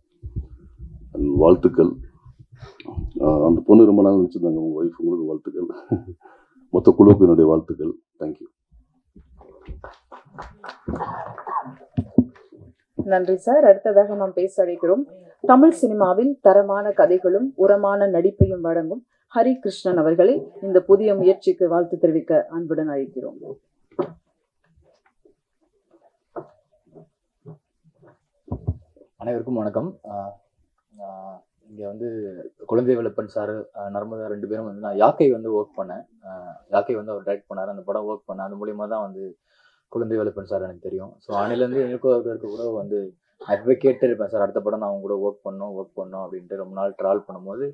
வாழ்த்துக்கள். அந்த பொண்ணு ரொம்ப நாள் நினச்சிருந்தாங்க, உங்கள் ஒய்ஃப், உங்களுக்கு வாழ்த்துக்கள். மொத்த குழுவுக்கு என்னுடைய வாழ்த்துக்கள். தேங்க்யூ. நன்றி சார். அடுத்ததாக நாம் பேச அழைக்கிறோம் தமிழ் சினிமாவில் தரமான கதைகளும் உரமான நடிப்பையும் வழங்கும் ஹரி கிருஷ்ணன் அவர்களை இந்த புதிய முயற்சிக்கு வாழ்த்து தெரிவிக்க அன்புடன் அழைக்கிறோம். அனைவருக்கும் வணக்கம். இங்கே வந்து குழந்தை வேலப்பன் சார், நர்மதா ரெண்டு பேரும் வந்து நான் யாக்கை வந்து ஒர்க் பண்ணேன். யாக்கை வந்து அவர் டைரக்ட் பண்ணார், அந்த படம் ஒர்க் பண்ணேன். அது மூலியமாக தான் வந்து குழந்தை வேலப்பன் சார் எனக்கு தெரியும். ஸோ அணிலேருந்து எனக்கும் இருக்க கூட வந்து எப்பவே கேட்டு இருப்பேன், சார் அடுத்த படம் நான் அவங்க கூட ஒர்க் பண்ணோம் அப்படின்ட்டு ரொம்ப நாள் ட்ராவல் பண்ணும்போது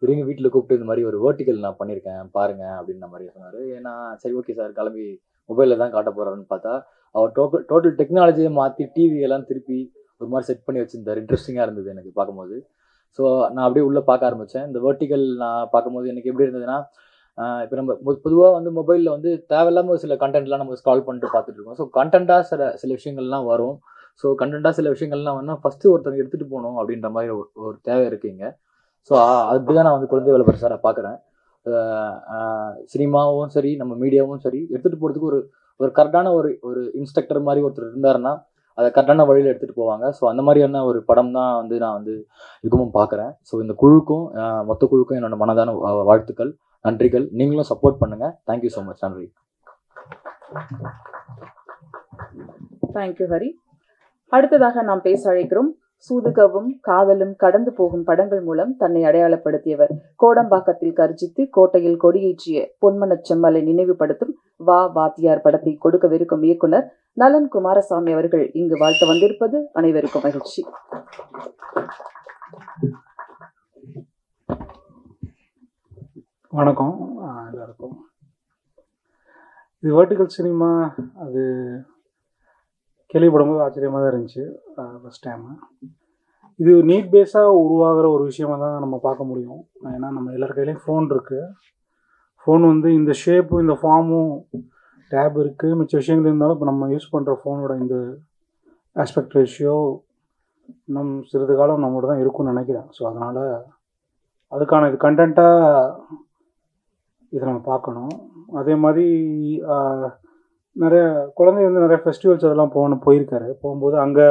திரும்பி வீட்டில் கூப்பிட்டு இந்த மாதிரி ஒரு வேர்ட்டிக்கல் நான் பண்ணியிருக்கேன் பாருங்க அப்படின்ற மாதிரி சொன்னார். ஏன்னா சரி ஓகே சார் கிளம்பி மொபைலில் தான் காட்ட போகிறாருன்னு பார்த்தா அவர் டோட்டல் டெக்னாலஜியை மாற்றி டிவியெல்லாம் திருப்பி ஒரு மாதிரி செட் பண்ணி வச்சுருந்தார். இன்ட்ரெஸ்டிங்காக இருந்தது எனக்கு பார்க்கும்போது. ஸோ நான் அப்படியே உள்ளே பார்க்க ஆரம்பித்தேன். இந்த வேர்ட்டிக்கல் நான் பார்க்கும்போது எனக்கு எப்படி இருந்ததுன்னா, இப்போ நம்ம பொதுவாக வந்து மொபைலில் வந்து தேவையில்லாமல் ஒரு சில கண்டென்ட்லாம் நம்ம ஸ்க்ரால் பண்ணிட்டு பார்த்துட்டு இருக்கோம். ஸோ கண்டென்ட்டாக சில விஷயங்கள்லாம் வரும். ஸோ கண்டென்ட்டாக சில விஷயங்கள்லாம் வேணால் ஃபஸ்ட்டு ஒருத்தவங்க எடுத்துகிட்டு போகணும் அப்படின்ற மாதிரி ஒரு தேவை இருக்குங்க. ஸோ அப்படி தான் நான் வந்து குழந்தை வேலப்பன் சாரை பார்க்குறேன். சினிமாவும் சரி நம்ம மீடியாவும் சரி எடுத்துகிட்டு போகிறதுக்கு ஒரு கரெக்டான ஒரு இன்ஸ்ட்ரக்டர் மாதிரி ஒருத்தர் இருந்தாருன்னா அதை கரெக்டான வழியில் எடுத்துகிட்டு போவாங்க. ஸோ அந்த மாதிரியான ஒரு படம் தான் வந்து நான் வந்து இதுவும் பார்க்குறேன். ஸோ இந்த குழுக்கும் மொத்த குழுக்கும் என்னோட மனதான வாழ்த்துக்கள், நன்றிகள். நீங்களும் சப்போர்ட் பண்ணுங்கள். Thank you so much. நன்றி. தேங்க்யூ ஹரி. அடுத்ததாக நாம் பேச அழைக்கிறோம் சூதுகவும் காதலும் கடந்து போகும் படங்கள் மூலம் தன்னை அடையாளப்படுத்தியவர், கோடம்பாக்கத்தில் கர்ஜித்து கோட்டையில் கொடியேற்றிய பொன்மனச் செம்மலை நினைவுபடுத்தும் வா வாத்தியார் படத்தை கொடுக்கவிருக்கும் இயக்குனர் நலன் குமாரசாமி அவர்கள் இங்கு வாழ்த்த வந்திருப்பது அனைவருக்கும் மகிழ்ச்சி. வணக்கம் எல்லாருக்கும். இது வேர்ட்டிக்கல் சினிமா அது கேள்விப்படும்போது ஆச்சரியமாக தான் இருந்துச்சு. ஃபஸ்ட் டைமு இது நீட் பேஸாக உருவாகிற ஒரு விஷயமாக தான் நம்ம பார்க்க முடியும். ஏன்னா நம்ம எல்லார் கையிலையும் ஃபோன் இருக்குது. ஃபோன் வந்து இந்த ஷேப்பும் இந்த ஃபார்மும் டேப் இருக்குது, மிச்ச விஷயங்கள் இருந்தாலும் இப்போ நம்ம யூஸ் பண்ணுற ஃபோனோட இந்த ஆஸ்பெக்ட் ரேஷியோ இன்னும் சிறிது காலம் நம்மளோட தான் இருக்கும்னு நினைக்கிறேன். ஸோ அதனால் அதுக்கான இது கண்டென்ட்டாக இதை நம்ம பார்க்கணும். அதே மாதிரி நிறைய குழந்தை வந்து நிறைய ஃபெஸ்டிவல்ஸ் அதெல்லாம் போயிருக்காரு. போகும்போது அங்கே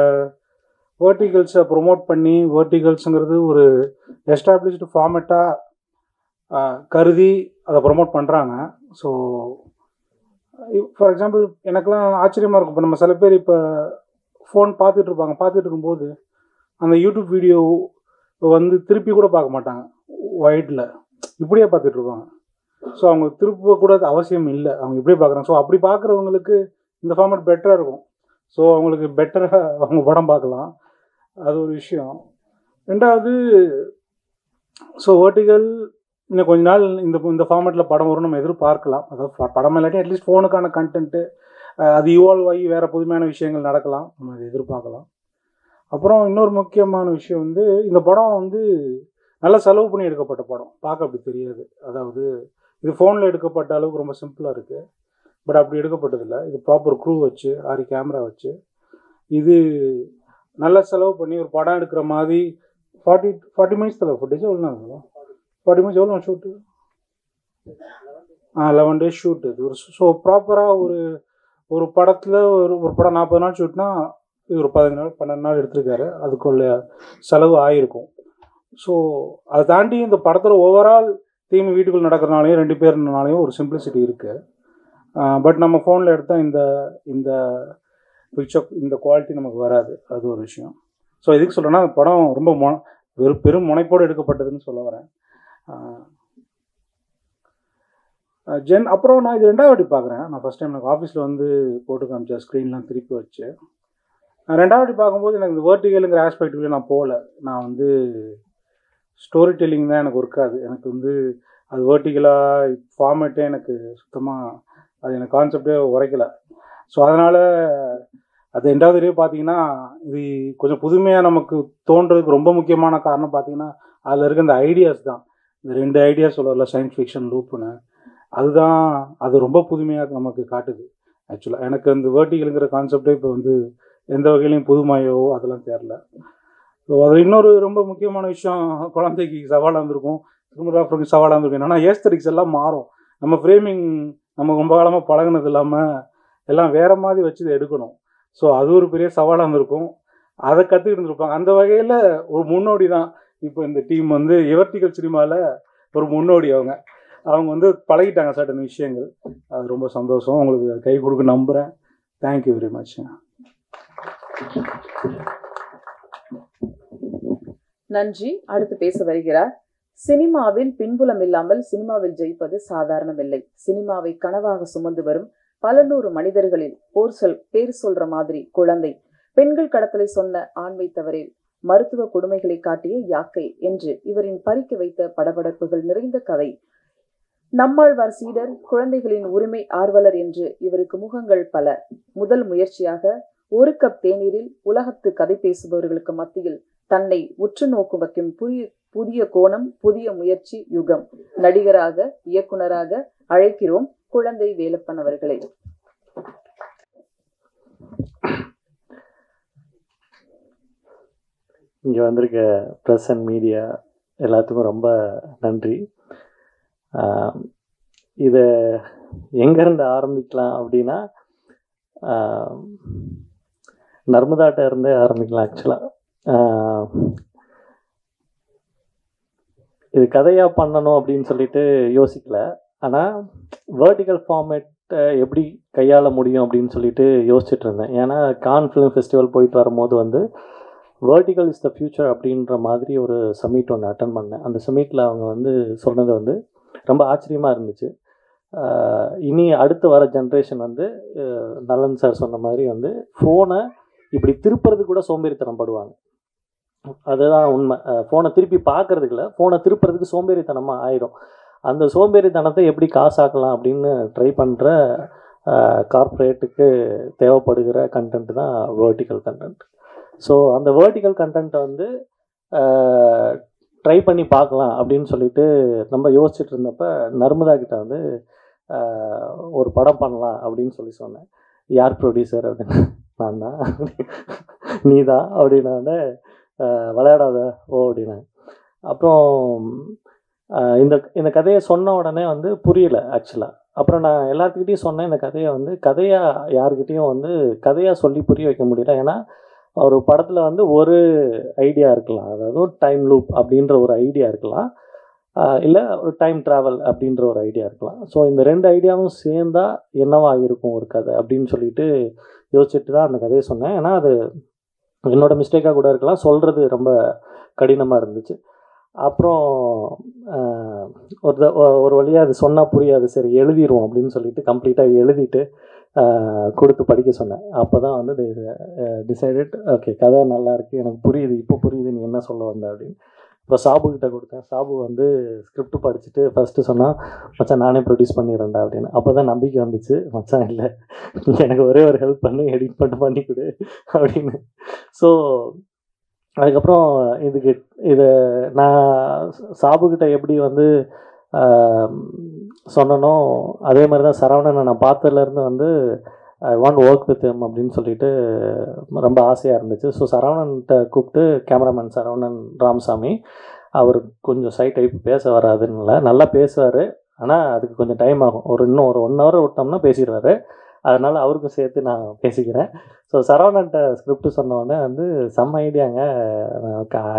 வேர்ட்டிகல்ஸை ப்ரொமோட் பண்ணி, வேர்ட்டிகல்ஸுங்கிறது ஒரு எஸ்டாப்ளிஷ்டு ஃபார்மேட்டாக கருதி அதை ப்ரொமோட் பண்ணுறாங்க. ஸோ ஃபார் எக்ஸாம்பிள் எனக்குலாம் ஆச்சரியமாக இருக்கும். இப்போ நம்ம சில பேர் இப்போ ஃபோன் பார்த்துட்டு இருக்கும்போது அந்த யூடியூப் வீடியோ வந்து திருப்பி கூட பார்க்க மாட்டாங்க, ஒயிட்டில் இப்படியே பார்த்துட்ருப்பாங்க. ஸோ அவங்க திருப்ப கூட அவசியம் இல்லை, அவங்க இப்படியே பார்க்குறாங்க. ஸோ அப்படி பார்க்குறவங்களுக்கு இந்த ஃபார்மேட் பெட்டராக இருக்கும். ஸோ அவங்களுக்கு பெட்டராக அவங்க படம் பார்க்கலாம். அது ஒரு விஷயம். ரெண்டாவது, ஸோ வேர்ட்டிகல் இன்னும் கொஞ்ச நாள் இந்த ஃபார்மேட்டில் படம் வரும் நம்ம எதிர்பார்க்கலாம். அதாவது படம் இல்லாட்டி அட்லீஸ்ட் ஃபோனுக்கான கண்டென்ட்டு அது இவால்வ் ஆகி வேறு புதுமையான விஷயங்கள் நடக்கலாம், நம்ம அதை எதிர்பார்க்கலாம். அப்புறம் இன்னொரு முக்கியமான விஷயம் வந்து இந்த படம் வந்து நல்லா செலவு பண்ணி எடுக்கப்பட்ட படம், பார்க்க அப்படி தெரியாது. அதாவது இது ஃபோனில் எடுக்கப்பட்ட அளவுக்கு ரொம்ப சிம்பிளாக இருக்குது, பட் அப்படி எடுக்கப்பட்டதில்லை. இது ப்ராப்பர் க்ரூ வச்சு 6 கேமரா வச்சு இது நல்லா செலவு பண்ணி ஒரு படம் எடுக்கிற மாதிரி 40 மினிட்ஸ் தலை ஃபுட்டேஜ் எவ்வளோ 40 மினிட்ஸ் எவ்வளோ ஷூட்டு 11 days ஷூட். இது ஒரு ஸோ ப்ராப்பராக ஒரு படத்தில் ஒரு படம் 40 நாள் ஷூட்னா இது ஒரு 15 நாள் 12 நாள் எடுத்திருக்காரு. அதுக்குள்ள செலவு ஆகிருக்கும். ஸோ அதை தாண்டி இந்த படத்தில் ஓவரால் தீம் வீட்டுக்குள் நடக்கிறனாலையும் 2 பேர்னாலையும் ஒரு சிம்பிளிசிட்டி இருக்குது. பட் நம்ம ஃபோனில் எடுத்தால் இந்த பிக்சர் இந்த குவாலிட்டி நமக்கு வராது, அது ஒரு விஷயம். ஸோ எதுக்கு சொல்கிறேன்னா அந்த படம் ரொம்ப பெரும் முனைப்போடு எடுக்கப்பட்டதுன்னு சொல்ல வரேன். அப்புறம் நான் இது 2வது வாட்டி பார்க்குறேன். நான் ஃபஸ்ட் டைம் எனக்கு ஆஃபீஸில் வந்து போட்டு காமிச்சேன், ஸ்க்ரீன்லாம் திருப்பி வச்சு. 2வது வாட்டி பார்க்கும்போது எனக்கு இந்த வேர்ட்டிகலுங்கிற ஆஸ்பெக்ட்லேயே நான் போகல. நான் வந்து ஸ்டோரி டெல்லிங் தான் எனக்கு ஒர்க்காது. எனக்கு வந்து அது வேர்ட்டிகலாக ஃபார்மேட்டே எனக்கு சுத்தமாக அது எனக்கு கான்செப்டே உரைக்கலை. ஸோ அதனால் அது 2வது தடவை பார்த்தீங்கன்னா இது கொஞ்சம் புதுமையாக நமக்கு தோன்றதுக்கு ரொம்ப முக்கியமான காரணம் பார்த்தீங்கன்னா அதில் இருக்க இந்த ஐடியாஸ் தான். இந்த 2 ஐடியாஸ் சொல்லல, சயின்ஸ் ஃபிக்ஷன் லூப்புன்னு, அதுதான் அது ரொம்ப புதுமையாக நமக்கு காட்டுது. ஆக்சுவலாக எனக்கு அந்த வேர்ட்டிகலுங்கிற கான்செப்டே இப்போ வந்து எந்த வகையிலையும் புதுமையோ அதெல்லாம் தெரில. ஸோ அது இன்னொரு ரொம்ப முக்கியமான விஷயம் குழந்தைக்கு சவாலாக இருந்திருக்கும், சினிமாகிராஃபருக்கு சவாலாக இருந்திருக்கும். என்னன்னா ஏஸ்தட்டிக்ஸ் எல்லாம் மாறும். நம்ம ஃப்ரேமிங் நம்ம ரொம்ப காலமாக பழகினது இல்லாமல் எல்லாம் வேறு மாதிரி வச்சு இதை எடுக்கணும். ஸோ அது ஒரு பெரிய சவாலாக இருந்திருக்கும். அதை கற்றுக்கிட்டு இருந்திருப்பாங்க. அந்த வகையில் ஒரு முன்னோடி தான் இப்போ இந்த டீம் வந்து வெர்டிகல் சினிமாவில் ஒரு முன்னோடி. அவங்க வந்து பழகிட்டாங்க சர்டன் விஷயங்கள். அது ரொம்ப சந்தோஷம். உங்களுக்கு கை கொடுக்க நம்புகிறேன். Thank you very much. நன்றி. அடுத்து பேச வருகிறார். சினிமாவில் பின்புலம் இல்லாமல் சினிமாவில் ஜெயிப்பது சாதாரணமில்லை. சினிமாவை கனவாக சுமந்து வரும் பல நூறு மனிதர்களில் பேர் சொல்ற மாதிரி குழந்தை, பெண்கள் கடத்தலை சொன்ன ஆண்மை தவறில் மருத்துவ கொடுமைகளை காட்டிய யாக்கை என்று இவரின் பறிக்க வைத்த படபடப்புகள் நிறைந்த கதை. நம்மாழ்வார் சீடர், குழந்தைகளின் உரிமை ஆர்வலர் என்று இவருக்கு முகங்கள் பல. முதல் முயற்சியாக 1 கப் தேநீரில் உலகத்து கதை பேசுபவர்களுக்கு மத்தியில் தன்னை உற்று நோக்கு வைக்கும் புதிய கோணம், புதிய முயற்சி, யுகம். நடிகராக, இயக்குனராக அழைக்கிறோம் குழந்தை வேலப்பன் அவர்களை. இங்கே வந்திருக்க ப்ரெஸ் அண்ட் மீடியா எல்லாத்துக்கும் ரொம்ப நன்றி. இதை எங்கேருந்து ஆரம்பிக்கலாம் அப்படின்னா நர்மதாட்ட இருந்தே ஆரம்பிக்கலாம். ஆக்சுவலாக இது கதையாக பண்ணணும் அப்படின்னு சொல்லிட்டு யோசிக்கல. ஆனால் வேர்டிகல் ஃபார்மேட்டை எப்படி கையாள முடியும் அப்படின்னு சொல்லிட்டு யோசிச்சுட்டு இருந்தேன். ஏன்னா கான் ஃபிலிம் ஃபெஸ்டிவல் போயிட்டு வரும்போது வந்து வேர்டிகல் இஸ் த ஃபியூச்சர் அப்படின்ற மாதிரி ஒரு சமிட் ஒன்று அட்டன் பண்ணேன். அந்த சமிட்டில் அவங்க வந்து சொன்னது வந்து ரொம்ப ஆச்சரியமாக இருந்துச்சு. இனி அடுத்து வர ஜென்ரேஷன் வந்து நலன் சார் சொன்ன மாதிரி வந்து ஃபோனை இப்படி திருப்புறது கூட சோம்பேறித்தனம் படுவாங்க. அதுதான் உண்மை. ஃபோனை திருப்பி பார்க்கறதுக்குல ஃபோனை திருப்புறதுக்கு சோம்பேறித்தனமாக ஆயிடும். அந்த சோம்பேறித்தனத்தை எப்படி காசாக்கலாம் அப்படின்னு ட்ரை பண்ணுற கார்ப்பரேட்டுக்கு தேவைப்படுகிற கண்டென்ட் தான் வேர்டிகல் கண்டென்ட். ஸோ அந்த வேர்டிகல் கண்டென்ட்டை வந்து ட்ரை பண்ணி பார்க்கலாம் அப்படின்னு சொல்லிட்டு நம்ம யோசிச்சுட்டு இருந்தப்போ நர்மதா கிட்ட வந்து ஒரு படம் பண்ணலாம் அப்படின்னு சொன்னேன். யார் ப்ரொடியூசர் அப்படின்னு. நான் தான். நீ தான் அப்படின்னால விளையாடாத ஓ அப்படின்னாங்க. அப்புறம் இந்த கதையை சொன்ன உடனே வந்து புரியல ஆக்சுவலாக. அப்புறம் நான் எல்லாத்துக்கிட்டையும் சொன்னேன் இந்த கதையை வந்து கதையாக யாருக்கிட்டேயும் வந்து கதையாக சொல்லி புரிய வைக்க முடியல. ஏன்னா ஒரு படத்தில் வந்து ஒரு ஐடியா இருக்கலாம், அதாவது ஒரு டைம் லூப் அப்படின்ற ஒரு ஐடியா இருக்கலாம், இல்லை ஒரு டைம் ட்ராவல் அப்படின்ற ஒரு ஐடியா இருக்கலாம். ஸோ இந்த 2 ஐடியாவும் சேர்ந்தா என்னவா இருக்கும் ஒரு கதை அப்படின்னு சொல்லிட்டு யோசிச்சுட்டு தான் அந்த கதையை சொன்னேன். ஏன்னா அது என்னோட மிஸ்டேக்காக கூட இருக்கலாம், சொல்கிறது ரொம்ப கடினமாக இருந்துச்சு. அப்புறம் ஒரு வழியாக அது சொன்னால் புரியாது, சரி எழுதிடுவோம் அப்படின்னு சொல்லிட்டு கம்ப்ளீட்டாக எழுதிட்டு கொடுத்து படிக்க சொன்னேன். அப்போ தான் வந்து டிசைடட், ஓகே கதை நல்லா இருக்குது, எனக்கு புரியுது, இப்போ புரியுது நீ என்ன சொல்ல வந்த அப்படின்னு. இப்போ சாபுக்கிட்ட கொடுத்தேன். சாபு வந்து ஸ்கிரிப்ட் படிச்சுட்டு ஃபஸ்ட்டு சொன்னால், மச்சான் நானே ப்ரொடியூஸ் பண்ணிடுறேன்டா அப்படின்னு. அப்போ தான் நம்பிக்கை வந்துச்சு, மச்சான் இல்லை எனக்கு ஒரே ஒரு ஹெல்ப் பண்ணி எடிட் மட்டும் பண்ணி கொடு அப்படின்னு. ஸோ அதுக்கப்புறம் இதை நான் சாபுக்கிட்ட எப்படி வந்து சொன்னனோ அதே மாதிரி தான் சரவணனை நான் பார்த்ததுலேருந்து வந்து I want work with him அப்படின்னு சொல்லிட்டு ரொம்ப ஆசையாக இருந்துச்சு. ஸோ சரவணன்கிட்ட கூப்பிட்டு, கேமராமேன் சரவணன் ராமசாமி, அவர் கொஞ்சம் சை டைப் பேச வராதுன்னு இல்லை, நல்லா பேசுவார், ஆனால் அதுக்கு கொஞ்சம் டைம் ஆகும். இன்னும் ஒரு 1 hour விட்டோம்னா பேசிடுவார். அதனால் அவருக்கும் சேர்த்து நான் பேசிக்கிறேன். ஸோ சரவணன்ட்ட ஸ்கிரிப்ட் சொன்னோடனே வந்து செம்ம ஐடியாங்க,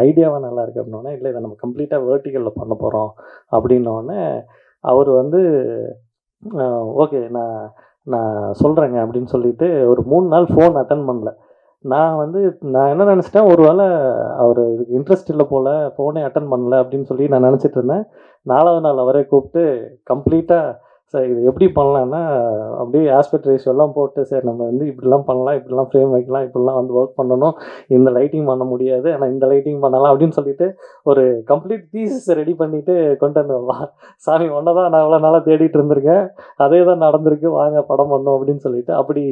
ஐடியாவாக நல்லா இருக்கு அப்படின்னோடனே, இல்லை இதை நம்ம கம்ப்ளீட்டாக வேர்ட்டிக்கலில் பண்ண போகிறோம் அப்படின்னோடனே அவர் வந்து ஓகே நான் சொல்கிறேங்க அப்படின்னு சொல்லிட்டு ஒரு 3 நாள் ஃபோன் அட்டன் பண்ணல. நான் என்ன நினச்சிட்டேன், ஒரு வேளை அவர் இன்ட்ரெஸ்ட் இல்லை போல், ஃபோனே அட்டன் பண்ணல அப்படின்னு சொல்லி நான் நினச்சிட்டு இருந்தேன். 4வது நாள் அவரே கூப்பிட்டு கம்ப்ளீட்டாக, சார் இது எப்படி பண்ணலான்னா, அப்படியே ஆஸ்பெக்ட் ரேஷியோ எல்லாம் போட்டு, சார் நம்ம வந்து இப்படிலாம் பண்ணலாம், இப்படிலாம் ஃப்ரேம் வைக்கலாம், இப்படிலாம் வந்து ஒர்க் பண்ணணும், இந்த லைட்டிங் பண்ண முடியாது ஆனால் இந்த லைட்டிங் பண்ணலாம் அப்படின்னு சொல்லிட்டு ஒரு கம்ப்ளீட் தீசிஸ் ரெடி பண்ணிவிட்டு கொண்டு வந்தோம். சாமி ஒன்றை தான் நான் இவ்வளோ நாளாக தேடிட்டு இருந்திருக்கேன், அதே தான் நடந்திருக்கு, வாங்க படம் பண்ணோம் அப்படின்னு சொல்லிட்டு அப்படி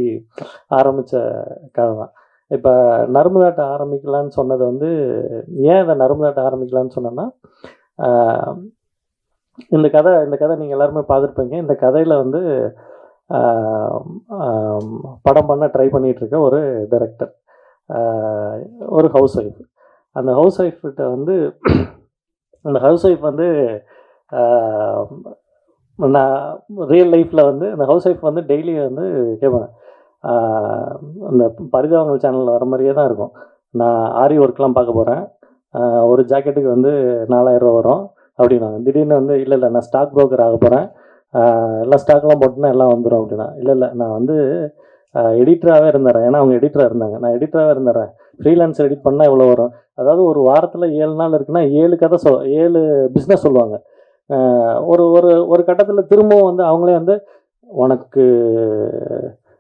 ஆரம்பித்த கதை தான். இப்போ நர்மதாட்ட ஆரம்பிக்கலான்னு சொன்னது வந்து, ஏன் இதை நர்மதாட்ட ஆரம்பிக்கலான்னு சொன்னேன்னா, இந்த கதை நீங்கள் எல்லாருமே பார்த்துருப்பீங்க. இந்த கதையில் வந்து படம் பண்ண ட்ரை பண்ணிகிட்ருக்க ஒரு டைரக்டர், ஒரு ஹவுஸ் ஒய்ஃப். அந்த ஹவுஸ் ஒய்ஃப்கிட்ட வந்து அந்த ஹவுஸ் ஒய்ஃப் வந்து நான் ரியல் லைஃப்பில் வந்து அந்த ஹவுஸ் ஒய்ஃப் வந்து டெய்லி வந்து கேட்பேன், இந்த பரிதாபங்கள் சேனலில் வர மாதிரியே தான் இருக்கும். நான் ஆரி ஒர்க்லாம் பார்க்க போகிறேன், ஒரு ஜாக்கெட்டுக்கு வந்து 4000 ரூபா வரும் அப்படின்னாங்க. திடீர்னு வந்து இல்லை நான் ஸ்டாக் ப்ரோக்கர் ஆக போகிறேன், எல்லாம் ஸ்டாக்லாம் போட்டுனா எல்லாம் வந்துடும் அப்படின்னா. இல்லை நான் வந்து எடிட்டராகவே இருந்துறேன், ஏன்னா அவங்க எடிட்டராக இருந்தாங்க, நான் எடிட்டராகவே இருந்துறேன், ஃப்ரீலான்ஸ் எடிட் பண்ணால் எவ்வளோ வரும், அதாவது ஒரு வாரத்தில் 7 நாள் இருக்குன்னா 7 கதை 7 பிஸ்னஸ் சொல்லுவாங்க. ஒரு ஒரு ஒரு கட்டத்தில் திரும்பவும் வந்து அவங்களே வந்து, உனக்கு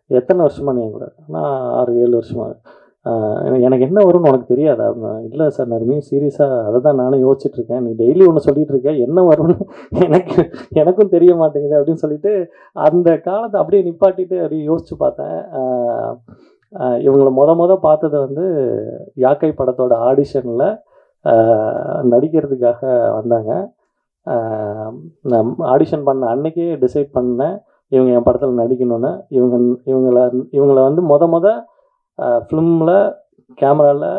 எத்தனை வருஷமாக நீ கூட, நான் 6-7 வருஷமாக, எனக்கு என்ன வரும்னு உனக்கு தெரியாதா அப்படின்னா. இல்லை சார் நர்மி சீரியஸாக அதை தான் நானும் யோசிச்சுட்ருக்கேன், நீ டெய்லி ஒன்று சொல்லிகிட்டு இருக்க, என்ன வரும்னு எனக்கும் தெரிய மாட்டேங்குது அப்படின்னு சொல்லிட்டு அந்த காலத்தை அப்படியே நிப்பாட்டிட்டு அப்படியே யோசித்து பார்த்தேன். இவங்களை முத பார்த்தது வந்து யாக்கை படத்தோட ஆடிஷனில் நடிக்கிறதுக்காக வந்தாங்க. நான் ஆடிஷன் பண்ண அன்னைக்கே டிசைட் பண்ணேன் இவங்க என் படத்தில் நடிக்கணும்னு. இவங்களை வந்து முத ஃபிலிமில் கேமராவில்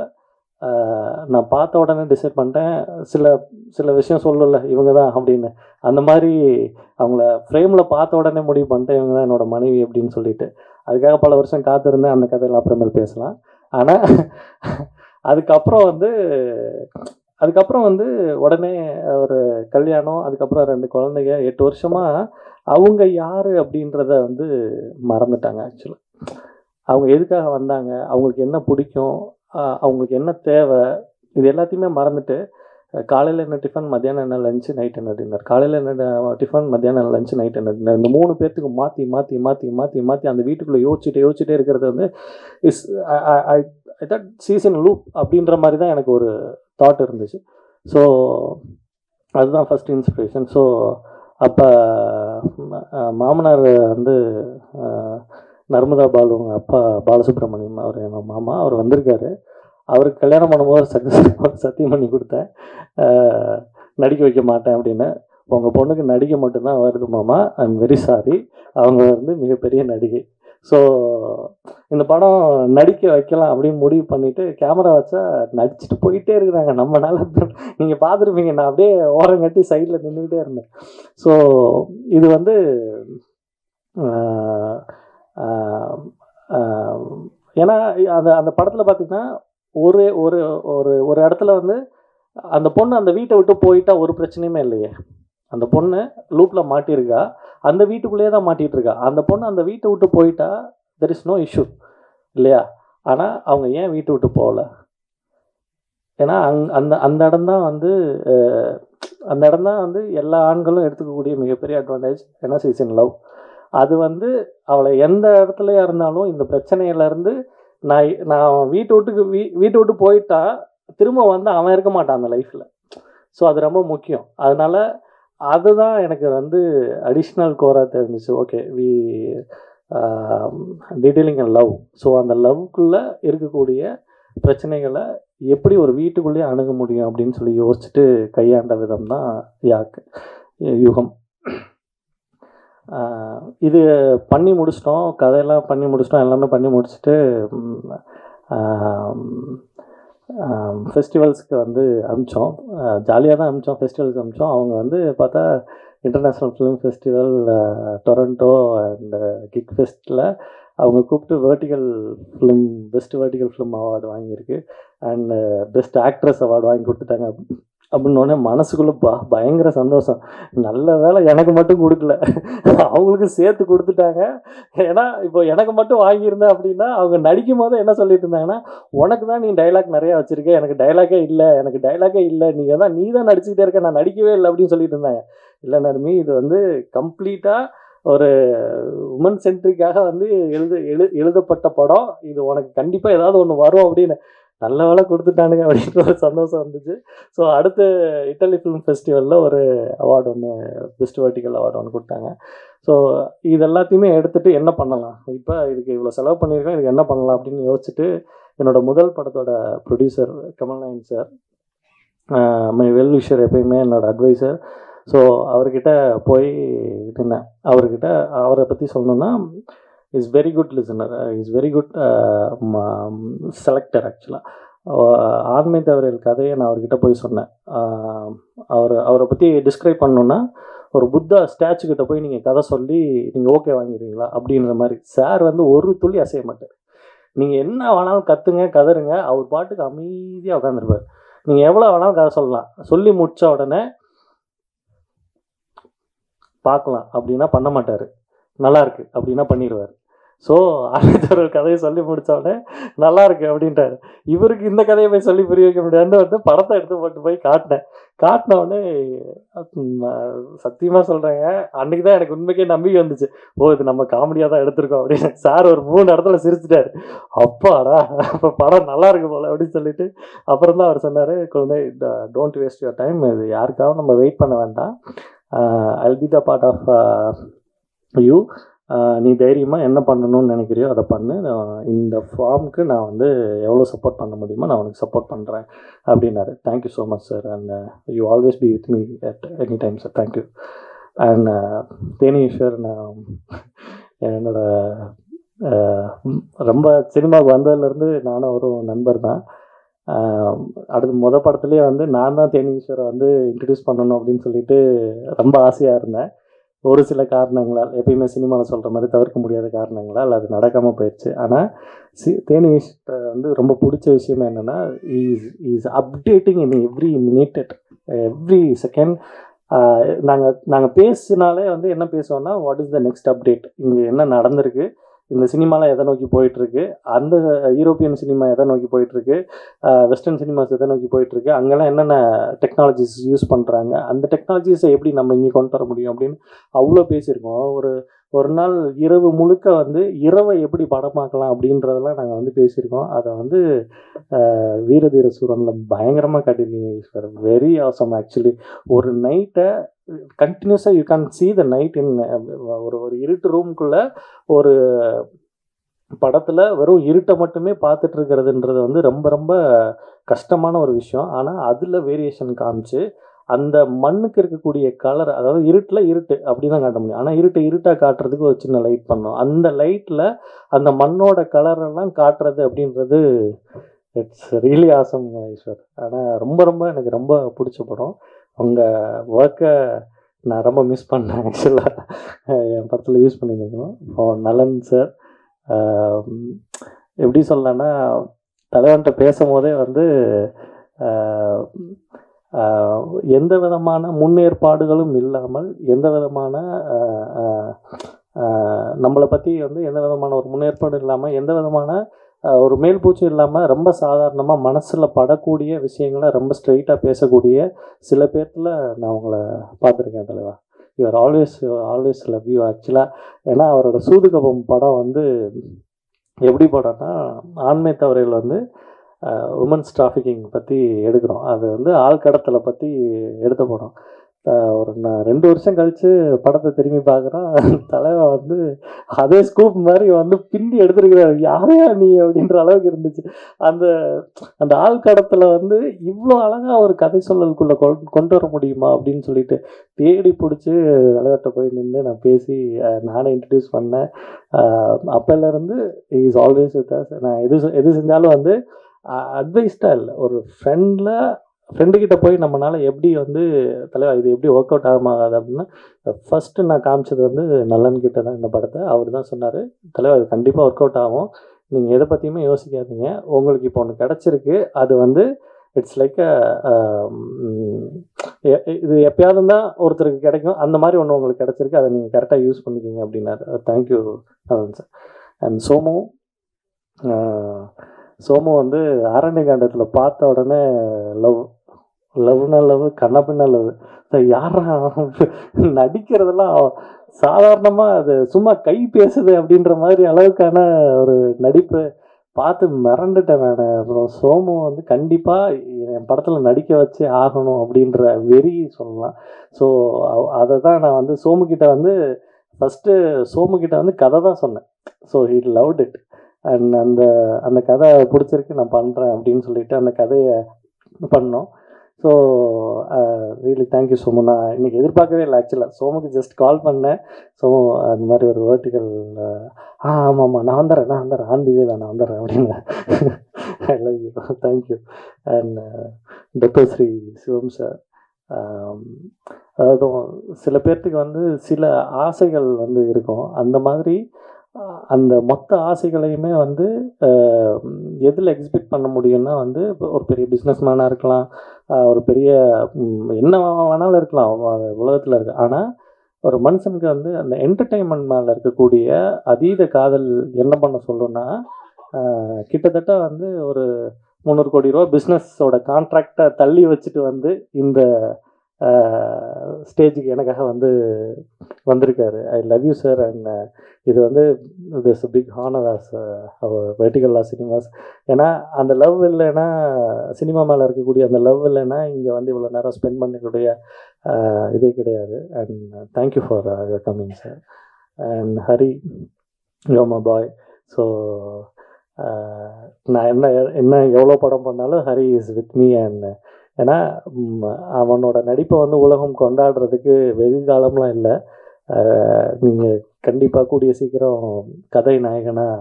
நான் பார்த்த உடனே டிசைட் பண்ணிட்டேன். சில விஷயம் சொல்லல இவங்க தான் அப்படின்னு, அந்த மாதிரி அவங்கள ஃப்ரேமில் பார்த்த உடனே முடிவு பண்ணிட்டேன் இவங்க தான் என்னோடய மனைவி அப்படின்னு சொல்லிட்டு. அதுக்காக பல வருஷம் காத்திருந்தேன், அந்த கதையில் அப்புறமேல் பேசலாம். ஆனால் அதுக்கப்புறம் வந்து உடனே ஒரு கல்யாணம், அதுக்கப்புறம் 2 குழந்தைங்க, 8 வருஷமாக அவங்க யார் அப்படின்றத வந்து மறந்துட்டாங்க. ஆக்சுவலாக அவங்க எதுக்காக வந்தாங்க, அவங்களுக்கு என்ன பிடிக்கும், அவங்களுக்கு என்ன தேவை, இது எல்லாத்தையுமே மறந்துட்டு காலையில் என்ன டிஃபன், மத்தியானம் என்ன லஞ்சு, நைட் என்ன டின்னர், காலையில் என்ன டிஃபன், மத்தியானம் லஞ்சு, நைட் என்ன டின்னர், இந்த 3 பேர்த்துக்கு மாற்றி மாற்றி மாற்றி மாற்றி மாற்றி அந்த வீட்டுக்குள்ளே யோசிச்சுட்டே இருக்கிறது வந்து தட் சீசன் லூப் அப்படின்ற மாதிரி தான் எனக்கு ஒரு தாட் இருந்துச்சு. ஸோ அதுதான் ஃபஸ்ட் இன்ஸ்பிரேஷன். ஸோ அப்போ மாமனார் வந்து நர்மதா பாலு அப்பா பாலசுப்ரமணியம், அவர் என் மாமா, அவர் வந்திருக்காரு. அவருக்கு கல்யாணம் பண்ணும்போது சத்தியம் பண்ணி கொடுத்தேன், நடிக்க வைக்க மாட்டேன் அப்படின்னு. உங்கள் பொண்ணுக்கு நடிக்க மட்டும்தான் வருது மாமா, ஐ எம் வெரி சாரி, அவங்க வந்து மிகப்பெரிய நடிகை. ஸோ இந்த படம் நடிக்க வைக்கலாம் அப்படின்னு முடிவு பண்ணிவிட்டு கேமரா வச்சா நடிச்சுட்டு போயிட்டே இருக்கிறாங்க. நம்மளால நீங்கள் பார்த்துருப்பீங்க, நான் அப்படியே ஓரம் கட்டி சைடில் நின்றுக்கிட்டே இருந்தேன். ஸோ இது வந்து ஏன்னா அந்த படத்தில் பார்த்திங்கன்னா ஒரு ஒரு ஒரு ஒரு இடத்துல வந்து அந்த பொண்ணு அந்த வீட்டை விட்டு போயிட்டா ஒரு பிரச்சனையுமே இல்லையே. அந்த பொண்ணு லூப்பில் மாட்டியிருக்கா, அந்த வீட்டுக்குள்ளேயே தான் மாட்டிகிட்டு இருக்கா. அந்த பொண்ணு அந்த வீட்டை விட்டு போயிட்டா தெர் இஸ் நோ இஷ்யூ இல்லையா. ஆனால் அவங்க ஏன் வீட்டை விட்டு போகல, ஏன்னா அந்த இடம் தான் வந்து எல்லா ஆண்களும் எடுத்துக்கக்கூடிய மிகப்பெரிய அட்வான்டேஜ். ஏன்னா சீசன் லவ், அது வந்து அவளை எந்த இடத்துலையா இருந்தாலும் இந்த பிரச்சனையிலேருந்து நான் வீட்டை விட்டு போயிட்டா திரும்ப வந்து அவன் இருக்க மாட்டான் அந்த லைஃப்பில். ஸோ அது ரொம்ப முக்கியம். அதனால அதுதான் எனக்கு வந்து அடிஷ்னல் கோராக தெரிஞ்சிச்சு. Okay, we detailing and love. So அந்த லவ்க்குள்ளே இருக்கக்கூடிய பிரச்சனைகளை எப்படி ஒரு வீட்டுக்குள்ளேயே அணுக முடியும் அப்படின்னு சொல்லி யோசிச்சுட்டு கையாண்ட விதம் தான் யுகம். இது பண்ணி முடிச்சிட்டோம், கதையெல்லாம் பண்ணி முடிச்சிட்டோம், எல்லாமே பண்ணி முடிச்சுட்டு ஃபெஸ்டிவல்ஸ்க்கு வந்து அனுப்பிச்சோம். ஜாலியாக தான் அனுப்பிச்சோம், ஃபெஸ்டிவல்ஸ்க்கு அனுப்பிச்சோம். அவங்க வந்து பார்த்தா international film festival Toronto and Kick ஃபெஸ்ட்டில் அவங்க கூப்பிட்டு vertical film best vertical film award வாங்கியிருக்கு அண்ட் பெஸ்ட் ஆக்ட்ரஸ் அவார்டு வாங்கி கொடுத்துட்டாங்க. அப்படின்னோடனே மனசுக்குள்ளே பயங்கர சந்தோஷம். நல்ல வேலை எனக்கு மட்டும் கொடுக்கல, அவங்களுக்கு சேர்த்து கொடுத்துட்டாங்க. ஏன்னா இப்போ எனக்கு மட்டும் வாங்கியிருந்தேன் அப்படின்னா அவங்க நடிக்கும் போது என்ன சொல்லிட்டு இருந்தாங்கன்னா, உனக்கு தான் நீ டைலாக் நிறையா வச்சுருக்க, எனக்கு டைலாகே இல்லை, நீ தான் நடிச்சுக்கிட்டே இருக்க, நான் நடிக்கவே இல்லை அப்படின்னு சொல்லிட்டு இருந்தாங்க. இல்லை நர்மி, இது வந்து கம்ப்ளீட்டாக ஒரு உமன் சென்ட்ரிக்காக வந்து எழுதப்பட்ட படம், இது உனக்கு கண்டிப்பாக ஏதாவது ஒன்று வரும் அப்படின்னு. நல்ல வேலை கொடுத்துட்டானுங்க அப்படின்ற ஒரு சந்தோஷம் வந்துச்சு. ஸோ அடுத்த இட்டலி ஃபிலிம் ஃபெஸ்டிவலில் ஒரு அவார்டு ஒன்று, பெஸ்ட் வெர்டிகல் அவார்டு ஒன்று கொடுத்தாங்க. ஸோ இது எல்லாத்தையுமே எடுத்துகிட்டு என்ன பண்ணலாம், இப்போ இதுக்கு இவ்வளோ செலவு பண்ணியிருக்கோம், இதுக்கு என்ன பண்ணலாம் அப்படின்னு யோசிச்சுட்டு என்னோடய முதல் படத்தோட producer Kamalnayan sir, my well wisher, எப்பயுமே என்னோடய அட்வைசர். ஸோ அவர்கிட்ட போய் நின்னேன். அவரை பற்றி சொல்லணுன்னா, is very good listener, is very good selector. ஆக்சுவலாக ஆண்மை தவறியல் கதையை நான் அவர்கிட்ட போய் சொன்னேன். அவரை பற்றி டிஸ்கிரைப் பண்ணணுன்னா, ஒரு புத்தா ஸ்டாச்சுக்கிட்ட போய் நீங்கள் கதை சொல்லி நீங்கள் ஓகே வாங்கிடுவீங்களா அப்படின்ற மாதிரி. சார் வந்து ஒரு துளி அசைய மாட்டார். நீங்கள் என்ன வேணாலும் கற்றுங்க, கதறுங்க, அவர் பாட்டுக்கு அமைதியாக உட்காந்துருப்பார். நீங்கள் எவ்வளோ வேணாலும் கதை சொல்லலாம், சொல்லி முடித்த உடனே பார்க்கலாம் அப்படின்னா பண்ண மாட்டார், நல்லா இருக்கு அப்படின்னா பண்ணிடுவார். ஸோ ஒரு கதையை சொல்லி முடித்தோடனே நல்லா இருக்கு அப்படின்ட்டார். இவருக்கு இந்த கதையை போய் சொல்லி புரிய வைக்க முடியாதுன்னு வந்து படத்தை எடுத்து போட்டு போய் காட்டினோடனே சத்தியமாக சொல்கிறேங்க, அன்றைக்கி தான் எனக்கு உண்மைக்கே நம்பிக்கை வந்துச்சு. இது நம்ம காமெடியாக தான் எடுத்திருக்கோம் அப்படின்னு. சார் ஒரு 3 இடத்துல சிரிச்சிட்டாரு. அப்பாடா, அப்போ படம் நல்லா இருக்கு போல அப்படின்னு சொல்லிட்டு அப்புறம் தான் அவர் சொன்னார், குழந்தை டோன்ட் வேஸ்ட் யுவர் டைம், இது யாருக்காகவும் நம்ம வெயிட் பண்ண வேண்டாம், I'll be the part of you, நீ தைரியமாக என்ன பண்ணணும்னு நினைக்கிறியோ அதை பண்ணு, இந்த ஃபார்முக்கு நான் வந்து எவ்வளோ சப்போர்ட் பண்ண முடியுமோ நான் உனக்கு சப்போர்ட் பண்ணுறேன் அப்படின்னாரு. Thank you so much sir, and you always be with me at any time sir, thank you. And Theni Eswar, நான் என்னோட ரொம்ப சினிமாவுக்கு வந்ததுலேருந்து நானும் ஒரு நண்பர் தான். அடுத்து படத்துலேயே வந்து நான் தான் தேனி ஈஸ்வரை வந்து இன்ட்ரடியூஸ் பண்ணணும் அப்படின்னு சொல்லிட்டு ரொம்ப ஆசையாக இருந்தேன். ஒரு சில காரணங்களால், எப்பயுமே சினிமாவில் சொல்கிற மாதிரி தவிர்க்க முடியாத காரணங்களால் அது நடக்காமல் போயிடுச்சு. ஆனால் தேனி ஈஸ்வரை வந்து ரொம்ப பிடிச்ச விஷயம் என்னென்னா, is updating in every minute, every second. நாங்கள் பேசினாலே வந்து என்ன பேசுவோன்னா, what is the next update, இங்கே என்ன நடந்திருக்கு, இந்த சினிமாலாம் எதை நோக்கி போயிட்டுருக்கு, அந்த யூரோப்பியன் சினிமா எதை நோக்கி போயிட்டுருக்கு, வெஸ்டர்ன் சினிமாஸ் எதை நோக்கி போயிட்டுருக்கு, அங்கெல்லாம் என்னென்ன டெக்னாலஜிஸ் யூஸ் பண்ணுறாங்க, அந்த டெக்னாலஜிஸை எப்படி நம்ம இங்கே கொண்டு வர முடியும் அப்படின்னு அவ்வளோ பேசியிருக்கோம். ஒரு நாள் இரவு முழுக்க வந்து இரவை எப்படி படமாக்கலாம் அப்படின்றதெல்லாம் நாங்கள் வந்து பேசியிருக்கோம். அதை வந்து வீரதீர சூரனில் பயங்கரமாக காட்டியிருக்கீங்க ஈஸ்வர், வெரி ஆசம். ஆக்சுவலி ஒரு நைட்டை கண்டினியூஸாக you can see the night in ஒரு இருட்டு ரூம்குள்ளே ஒரு படத்தில் வெறும் இருட்டை மட்டுமே பார்த்துட்டு இருக்கிறதுன்றது வந்து ரொம்ப ரொம்ப கஷ்டமான ஒரு விஷயம். ஆனால் அதில் வேரியேஷன் காமிச்சு அந்த மண்ணுக்கு இருக்கக்கூடிய கலர், அதாவது இருட்டில் இருட்டு அப்படி தான் காட்ட முடியும். ஆனால் இருட்டாக காட்டுறதுக்கு ஒரு சின்ன லைட் பண்ணோம். அந்த லைட்டில் அந்த மண்ணோட கலரெல்லாம் காட்டுறது அப்படின்றது இட்ஸ் ரியலி ஆசம் ஈஸ்வர். ஆனால் ரொம்ப ரொம்ப எனக்கு ரொம்ப பிடிச்ச படம். உங்கள் ஒர்க்கை நான் ரொம்ப மிஸ் பண்ணேன். ஆக்சுவலாக என் படத்தில் யூஸ் பண்ணியிருந்தோம். நலன் சார், எப்படி சொல்லலான்னா, தலைவன்கிட்ட பேசும்போதே வந்து எந்த விதமான முன்னேற்பாடுகளும் இல்லாமல், எந்த விதமான நம்மளை பற்றி வந்து எந்த விதமான ஒரு முன்னேற்பாடு இல்லாமல், எந்த விதமான ஒரு மேல்பூச்சு இல்லாமல் ரொம்ப சாதாரணமாக மனசில் படக்கூடிய விஷயங்களை ரொம்ப ஸ்ட்ரெயிட்டாக பேசக்கூடிய சில பேர்த்தில் நான் உங்களை பார்த்துருக்கேன் தலைவா. யூஆர் ஆல்வேஸ் லவ் யூ ஆக்சுவலாக. ஏன்னா அவரோட சூதுகபம் படம் வந்து எப்படி படம்னா, ஆண்மை தவறையில் வந்து உமன்ஸ் டிராஃபிக்கிங் பற்றி எடுக்கிறோம். அது வந்து ஆள் கடத்தலை பற்றி எடுத்த படம். ஒரு நான் 2 வருஷம் கழித்து படத்தை திரும்பி பார்க்குறேன். தலைவன் வந்து அதே ஸ்கூப் மாதிரி வந்து பிந்தி எடுத்துருக்கிறாரு. யாரையா நீ அப்படின்ற அளவுக்கு இருந்துச்சு. அந்த அந்த ஆள் கடத்தில் வந்து இவ்வளோ அழகாக ஒரு கதை சொல்லலுக்குள்ளே கொண்டு வர முடியுமா அப்படின்னு சொல்லிட்டு தேடி பிடிச்சி தலைவர்கிட்ட போய் நின்று நான் பேசி நானே இன்ட்ரடியூஸ் பண்ணேன். அப்போலேருந்து இஸ் ஆல்வேஸ் வித் அஸ். நான் எது செஞ்சாலும் வந்து அட்வைஸ்டாக இல்லை, ஒரு ஃப்ரெண்டுக்கிட்ட போய் நம்மளால் எப்படி வந்து தலைவா இது எப்படி ஒர்க் அவுட் ஆகாது அப்படின்னா, ஃபஸ்ட்டு நான் காமிச்சது வந்து நல்லன்கிட்ட தான் இந்த படத்தை. அவர் தான் சொன்னார், தலைவா இது கண்டிப்பாக ஒர்க் அவுட் ஆகும், நீங்கள் எதை பற்றியுமே யோசிக்காதீங்க, உங்களுக்கு இப்போ ஒன்று கிடச்சிருக்கு, அது வந்து இட்ஸ் லைக் இது எப்பயாவது தான் ஒருத்தருக்கு கிடைக்கும், அந்த மாதிரி ஒன்று உங்களுக்கு கிடச்சிருக்கு, அதை நீங்கள் கரெக்டாக யூஸ் பண்ணிக்கிங்க அப்படின்னாரு. Thank you sir. அண்ட் சோமு வந்து ஆரண்யகாண்டத்தில் பார்த்த உடனே லவ்னா லவ், கண்ணப்பின்னா லவ். யாரா நடிக்கிறதெல்லாம் சாதாரணமாக அது சும்மா கை பேசுது அப்படின்ற மாதிரி அளவுக்கான ஒரு நடிப்பு பார்த்து மிரண்டுட்டேன் நான். அப்புறம் சோமு வந்து கண்டிப்பாக என் படத்தில் நடிக்க வச்சே ஆகணும் அப்படின்ற வெறி சொல்லலாம். ஸோ அதை தான் நான் வந்து சோமுக்கிட்ட வந்து ஃபஸ்ட்டு சோமுக்கிட்ட வந்து கதை தான் சொன்னேன். So he loved it. And அந்த கதை பிடிச்சிருக்கு, நான் பண்ணுறேன் அப்படின்னு சொல்லிட்டு அந்த கதையை பண்ணோம். So really thank you Somu. நான் இன்றைக்கி எதிர்பார்க்கவே இல்லை ஆக்சுவலாக. சோமுக்கு ஜஸ்ட் கால் பண்ணேன். ஸோ அந்த மாதிரி ஒரு வேர்ட்டிக்கல் ஆமாம் நான் வந்துடுறேன் ஆன் தி வே தான், நான் வந்துடுறேன் அப்படின்னு. I love you, thank you. And doctor Sri Sivam sir, அதாவது சில பேர்த்துக்கு வந்து சில ஆசைகள் வந்து இருக்கும். அந்த மாதிரி அந்த மொத்த ஆசைகளையுமே வந்து எதில் எக்ஸிபிட் பண்ண முடியும்னா வந்து ஒரு பெரிய பிஸ்னஸ் மேனாக இருக்கலாம், ஒரு பெரிய என்ன வேணாலும் இருக்கலாம் உலகத்தில் இருக்கு. ஆனால் ஒரு மனுஷனுக்கு வந்து அந்த என்டர்டெயின்மெண்ட் மேலே இருக்கக்கூடிய அதீத காதல் என்ன பண்ண சொல்லணும்னா, கிட்டத்தட்ட வந்து ஒரு 300 கோடி ரூபா பிஸ்னஸோட கான்ட்ராக்டை தள்ளி வச்சுட்டு வந்து இந்த ஸ்டேஜுக்கு எனக்காக வந்து வந்திருக்காரு. I love you sir. And இது வந்து this big honour as vertical லா சினிமாஸ். ஏன்னா அந்த லவ் இல்லைன்னா, சினிமா மேலே இருக்கக்கூடிய அந்த லவ் இல்லைன்னா இங்கே வந்து இவ்வளோ நேரம் ஸ்பெண்ட் பண்ணக்கூடிய இதே கிடையாது. And thank you for your coming sir. And Hari, you my boy. So நான் என்ன எவ்வளோ படம் பண்ணாலும் Hari is with me. And ஏன்னா அவனோட நடிப்பை வந்து உலகம் கொண்டாடுறதுக்கு வெகு காலம்லாம் இல்லை. நீங்கள் கண்டிப்பாக கூடிய சீக்கிரம் கதை நாயகனாக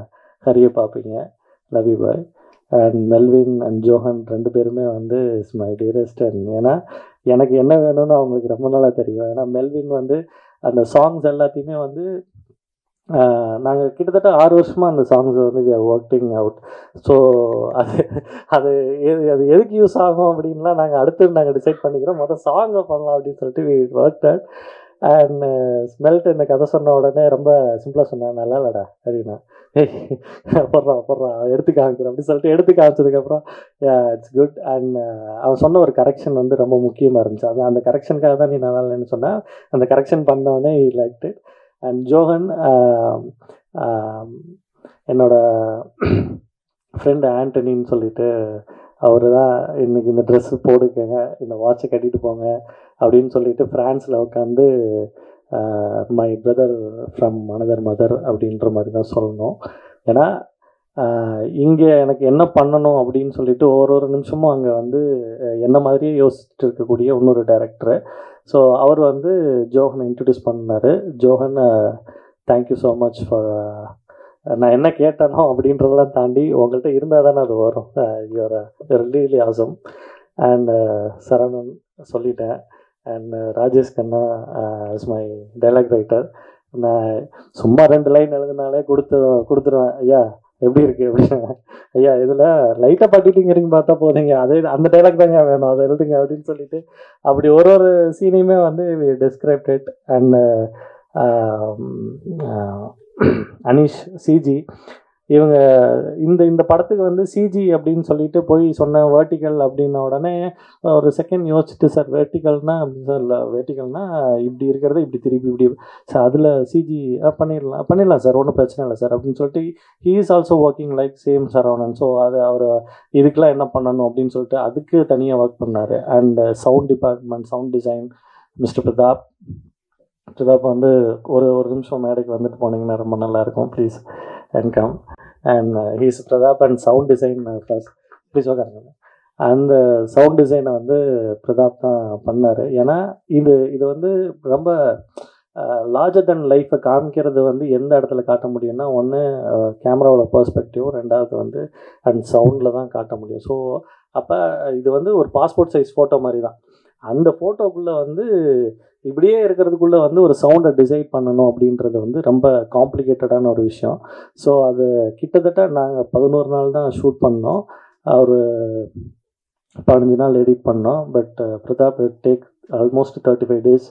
ஹரியை பார்ப்பீங்க. Love you bye. And Melvin and Johann 2 பேருமே வந்து இஸ் மை டியரஸ்ட். அண்ட் ஏன்னா எனக்கு என்ன வேணும்னு அவங்களுக்கு ரொம்ப நாளாக தெரியும். ஏன்னா மெல்வின் வந்து அந்த சாங்ஸ் எல்லாத்தையுமே வந்து நாங்கள் கிட்டத்தட்ட 6 வருஷமாக அந்த சாங்ஸை வந்து we are working out. So அது எதுக்கு யூஸ் ஆகும் அப்படின்லாம் நாங்கள் டிசைட் பண்ணிக்கிறோம். மொதல் சாங்கை பண்ணலாம் அப்படின்னு சொல்லிட்டு வி ஒர்க் அவுட். அண்ட் ஸ்மெல்ட் இந்த கதை சொன்ன உடனே ரொம்ப சிம்பிளாக சொன்னேன், நல்லா இல்லைடா அப்படின்னா, போடுறான் எடுத்து காமிக்கிறேன் அப்படின்னு சொல்லிட்டு எடுத்து காமிச்சதுக்கப்புறம் இட்ஸ் குட். அண்ட் அவன் சொன்ன ஒரு கரெக்ஷன் வந்து ரொம்ப முக்கியமாக இருந்துச்சு. அந்த கரெக்ஷனுக்காக தான் நீ நல்லா இல்லைன்னு சொன்னேன். அந்த கரெக்ஷன் பண்ணோடனே he liked it. And Johann என்னோட ஃப்ரெண்டு ஆண்டனின்னு சொல்லிட்டு அவர் தான் இன்றைக்கி இந்த ட்ரெஸ்ஸு போட்டுக்கங்க, இந்த வாட்சை கட்டிட்டு போங்க அப்படின்னு சொல்லிட்டு ஃப்ரான்ஸில் உட்காந்து my brother from another mother அப்படின்ற மாதிரி தான் சொல்லணும். ஏன்னா இங்கே எனக்கு என்ன பண்ணணும் அப்படின்னு சொல்லிட்டு ஒரு நிமிஷமும் அங்கே வந்து என்ன மாதிரியே யோசிச்சுட்டு இருக்கக்கூடிய இன்னொரு டைரக்டரு. ஸோ அவர் வந்து ஜோஹனை இன்ட்ரடியூஸ் பண்ணார். Johann, thank you so much for நான் என்ன கேட்டேனோ அப்படின்றதெல்லாம் தாண்டி உங்கள்கிட்ட இருந்தால் தானே அது வரும். You are really awesome. And Saravanan சொல்லிட்டேன். And Rajesh Kanna is my dialogue writer. நான் சும்மா 2 லைன் எழுதினாலே கொடுத்துருவேன், ஐயா எப்படி இருக்குது அப்படின்னு. ஐயா இதில் லைட்டாக பட்டிட்டிங்கிறீங்க பார்த்தா போதுங்க, அந்த டைலாக் தாங்க வேணும், அதை எழுதுங்க அப்படின்னு சொல்லிட்டு அப்படி ஒரு சீனையுமே வந்து டெஸ்கிரைப்ட் இட். அண்ட் அனீஷ் சிஜி, இவங்க இந்த படத்துக்கு வந்து சிஜி அப்படின்னு சொல்லிட்டு போய் சொன்ன வேர்ட்டிக்கல் அப்படின்ன உடனே ஒரு செகண்ட் யோசிச்சுட்டு, சார் வேர்ட்டிக்கல்னா அப்படி சார் இல்லை, வேர்ட்டிக்கல்னா இப்படி இருக்கிறத இப்படி திருப்பி இப்படி சார் அதில் சிஜி பண்ணிடலாம் சார், ஒன்றும் பிரச்சனை இல்லை சார் அப்படின்னு சொல்லிட்டு he is also working like same Saravanan. So அது அவர் இதுக்கெலாம் என்ன பண்ணணும் அப்படின்னு சொல்லிட்டு அதுக்கு தனியாக ஒர்க் பண்ணார். And sound department, sound design mister Pratap வந்து ஒரு நிமிஷம் மேடைக்கு வந்துட்டு போனீங்கன்னா ரொம்ப நல்லாயிருக்கும், please and come. And he's Pratap and sound design first please உட்காருங்க. அந்த சவுண்ட் டிசைனை வந்து பிரதாப் தான் பண்ணார். ஏன்னா இது வந்து ரொம்ப லார்ஜர் தென் லைஃப்பை காமிக்கிறது வந்து எந்த இடத்துல காட்ட முடியும்னா, ஒன்று கேமராவோட பெர்ஸ்பெக்டிவ், ரெண்டாவது வந்து அண்ட் சவுண்டில் தான் காட்ட முடியும். ஸோ அப்போ இது வந்து ஒரு பாஸ்போர்ட் சைஸ் ஃபோட்டோ மாதிரி தான். அந்த ஃபோட்டோக்குள்ளே வந்து இப்படியே இருக்கிறதுக்குள்ளே வந்து ஒரு சவுண்டை டிசைட் பண்ணணும் அப்படின்றது வந்து ரொம்ப காம்ப்ளிகேட்டடான ஒரு விஷயம். ஸோ அது கிட்டத்தட்ட நாங்கள் 11 நாள் தான் ஷூட் பண்ணோம், ஒரு 15 நாள் எடிட் பண்ணோம். But Pratap take almost 35 days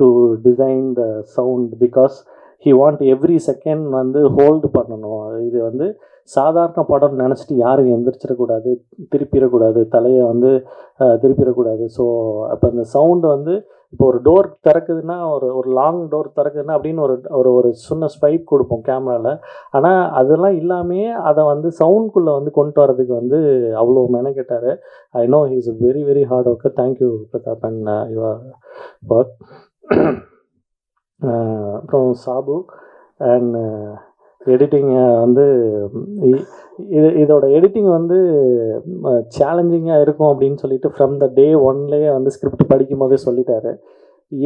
to design the sound, because he want every second வந்து ஹோல்டு பண்ணணும். இது வந்து சாதாரண படம் நினச்சிட்டு யாரும் எந்திரிச்சிடக்கூடாது, திருப்பிடக்கூடாது, தலையை வந்து திருப்பிடக்கூடாது. ஸோ அப்போ அந்த சவுண்டு வந்து இப்போ ஒரு டோர் திறக்குதுன்னா, ஒரு லாங் டோர் திறக்குதுன்னா அப்படின்னு ஒரு சின்ன ஸ்வைப் கொடுப்போம் கேமராவில். ஆனால் அதெல்லாம் இல்லாமே அதை வந்து சவுண்ட்குள்ளே வந்து கொண்டு வரதுக்கு வந்து அவ்வளோ மெனக்கெட்டார். I know he is very very hard worker. Thank you Pratap and your work. அப்புறம் சாபு அண்ட் எடிட்டிங் வந்து இதோட எடிட்டிங் வந்து சேலஞ்சிங்காக இருக்கும் அப்படின்னு சொல்லிட்டு ஃப்ரம் த டே ஒன்லேயே வந்து ஸ்கிரிப்ட் படிக்கும் போதே சொல்லிட்டாரு.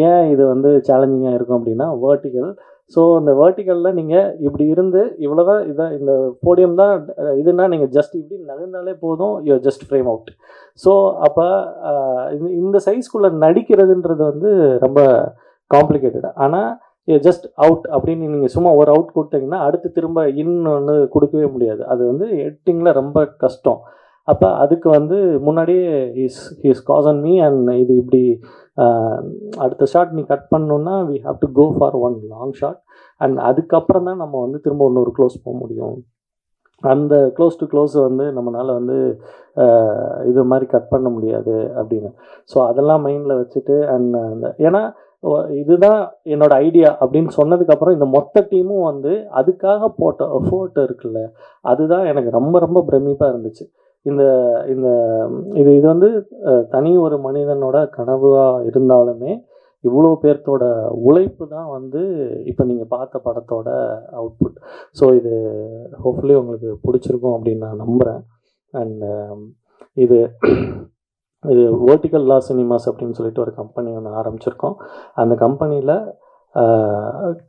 ஏன் இது வந்து சேலஞ்சிங்காக இருக்கும் அப்படின்னா, வேர்ட்டிக்கல். ஸோ இந்த வேர்ட்டிக்கலில் நீங்கள் இப்படி இருந்து இவ்வளோதான், இதான் இந்த போடியம் தான் இதுனா, நீங்கள் ஜஸ்ட் இப்படி நகர்ந்தாலே போதும், you just frame out. So அப்போ இந்த சைஸ்குள்ளே நடிக்கிறதுன்றது வந்து ரொம்ப காம்ப்ளிகேட்டட். ஆனால் ஜஸ்ட் அவுட் அப்படின்னு நீங்கள் சும்மா ஒரு அவுட் கொடுத்தீங்கன்னா அடுத்து திரும்ப இன்னொன்று கொடுக்கவே முடியாது. அது வந்து எடிட்டிங்கில் ரொம்ப கஷ்டம். அப்போ அதுக்கு வந்து முன்னாடியே he's cause on me. And இது இப்படி அடுத்த ஷாட் நீ கட் பண்ணணுன்னா we have to go for one long shot. And அதுக்கப்புறம் தான் நம்ம வந்து திரும்ப இன்னொரு க்ளோஸ் போக முடியும். அந்த க்ளோஸ் டு க்ளோஸ் வந்து நம்மளால் வந்து இது மாதிரி கட் பண்ண முடியாது அப்படின்னு. ஸோ அதெல்லாம் மைண்டில் வச்சுட்டு அண்ட் அந்த ஏன்னா இதுதான் என்னோட ஐடியா அப்படின்னு சொன்னதுக்கப்புறம் இந்த மொத்த டீமும் வந்து அதுக்காக போட்ட எஃபோர்ட் இருக்குல்ல, அதுதான் எனக்கு ரொம்ப ரொம்ப பிரமிப்பாக இருந்துச்சு. இது வந்து தனி ஒரு மனிதனோட கனவாக இருந்தாலுமே இவ்வளோ பேர்த்தோட உழைப்பு தான் வந்து இப்போ நீங்கள் பார்த்த படத்தோட அவுட்புட். ஸோ இது ஹோப்ஃபுல்லி உங்களுக்கு பிடிச்சிருக்கும் அப்படின்னு நான் நம்புகிறேன். அண்ட் இது வேர்ட்டிக்கல் லா சினிமாஸ் அப்படின்னு சொல்லிட்டு ஒரு கம்பெனி ஒன்று ஆரம்பிச்சிருக்கோம். அந்த கம்பெனியில்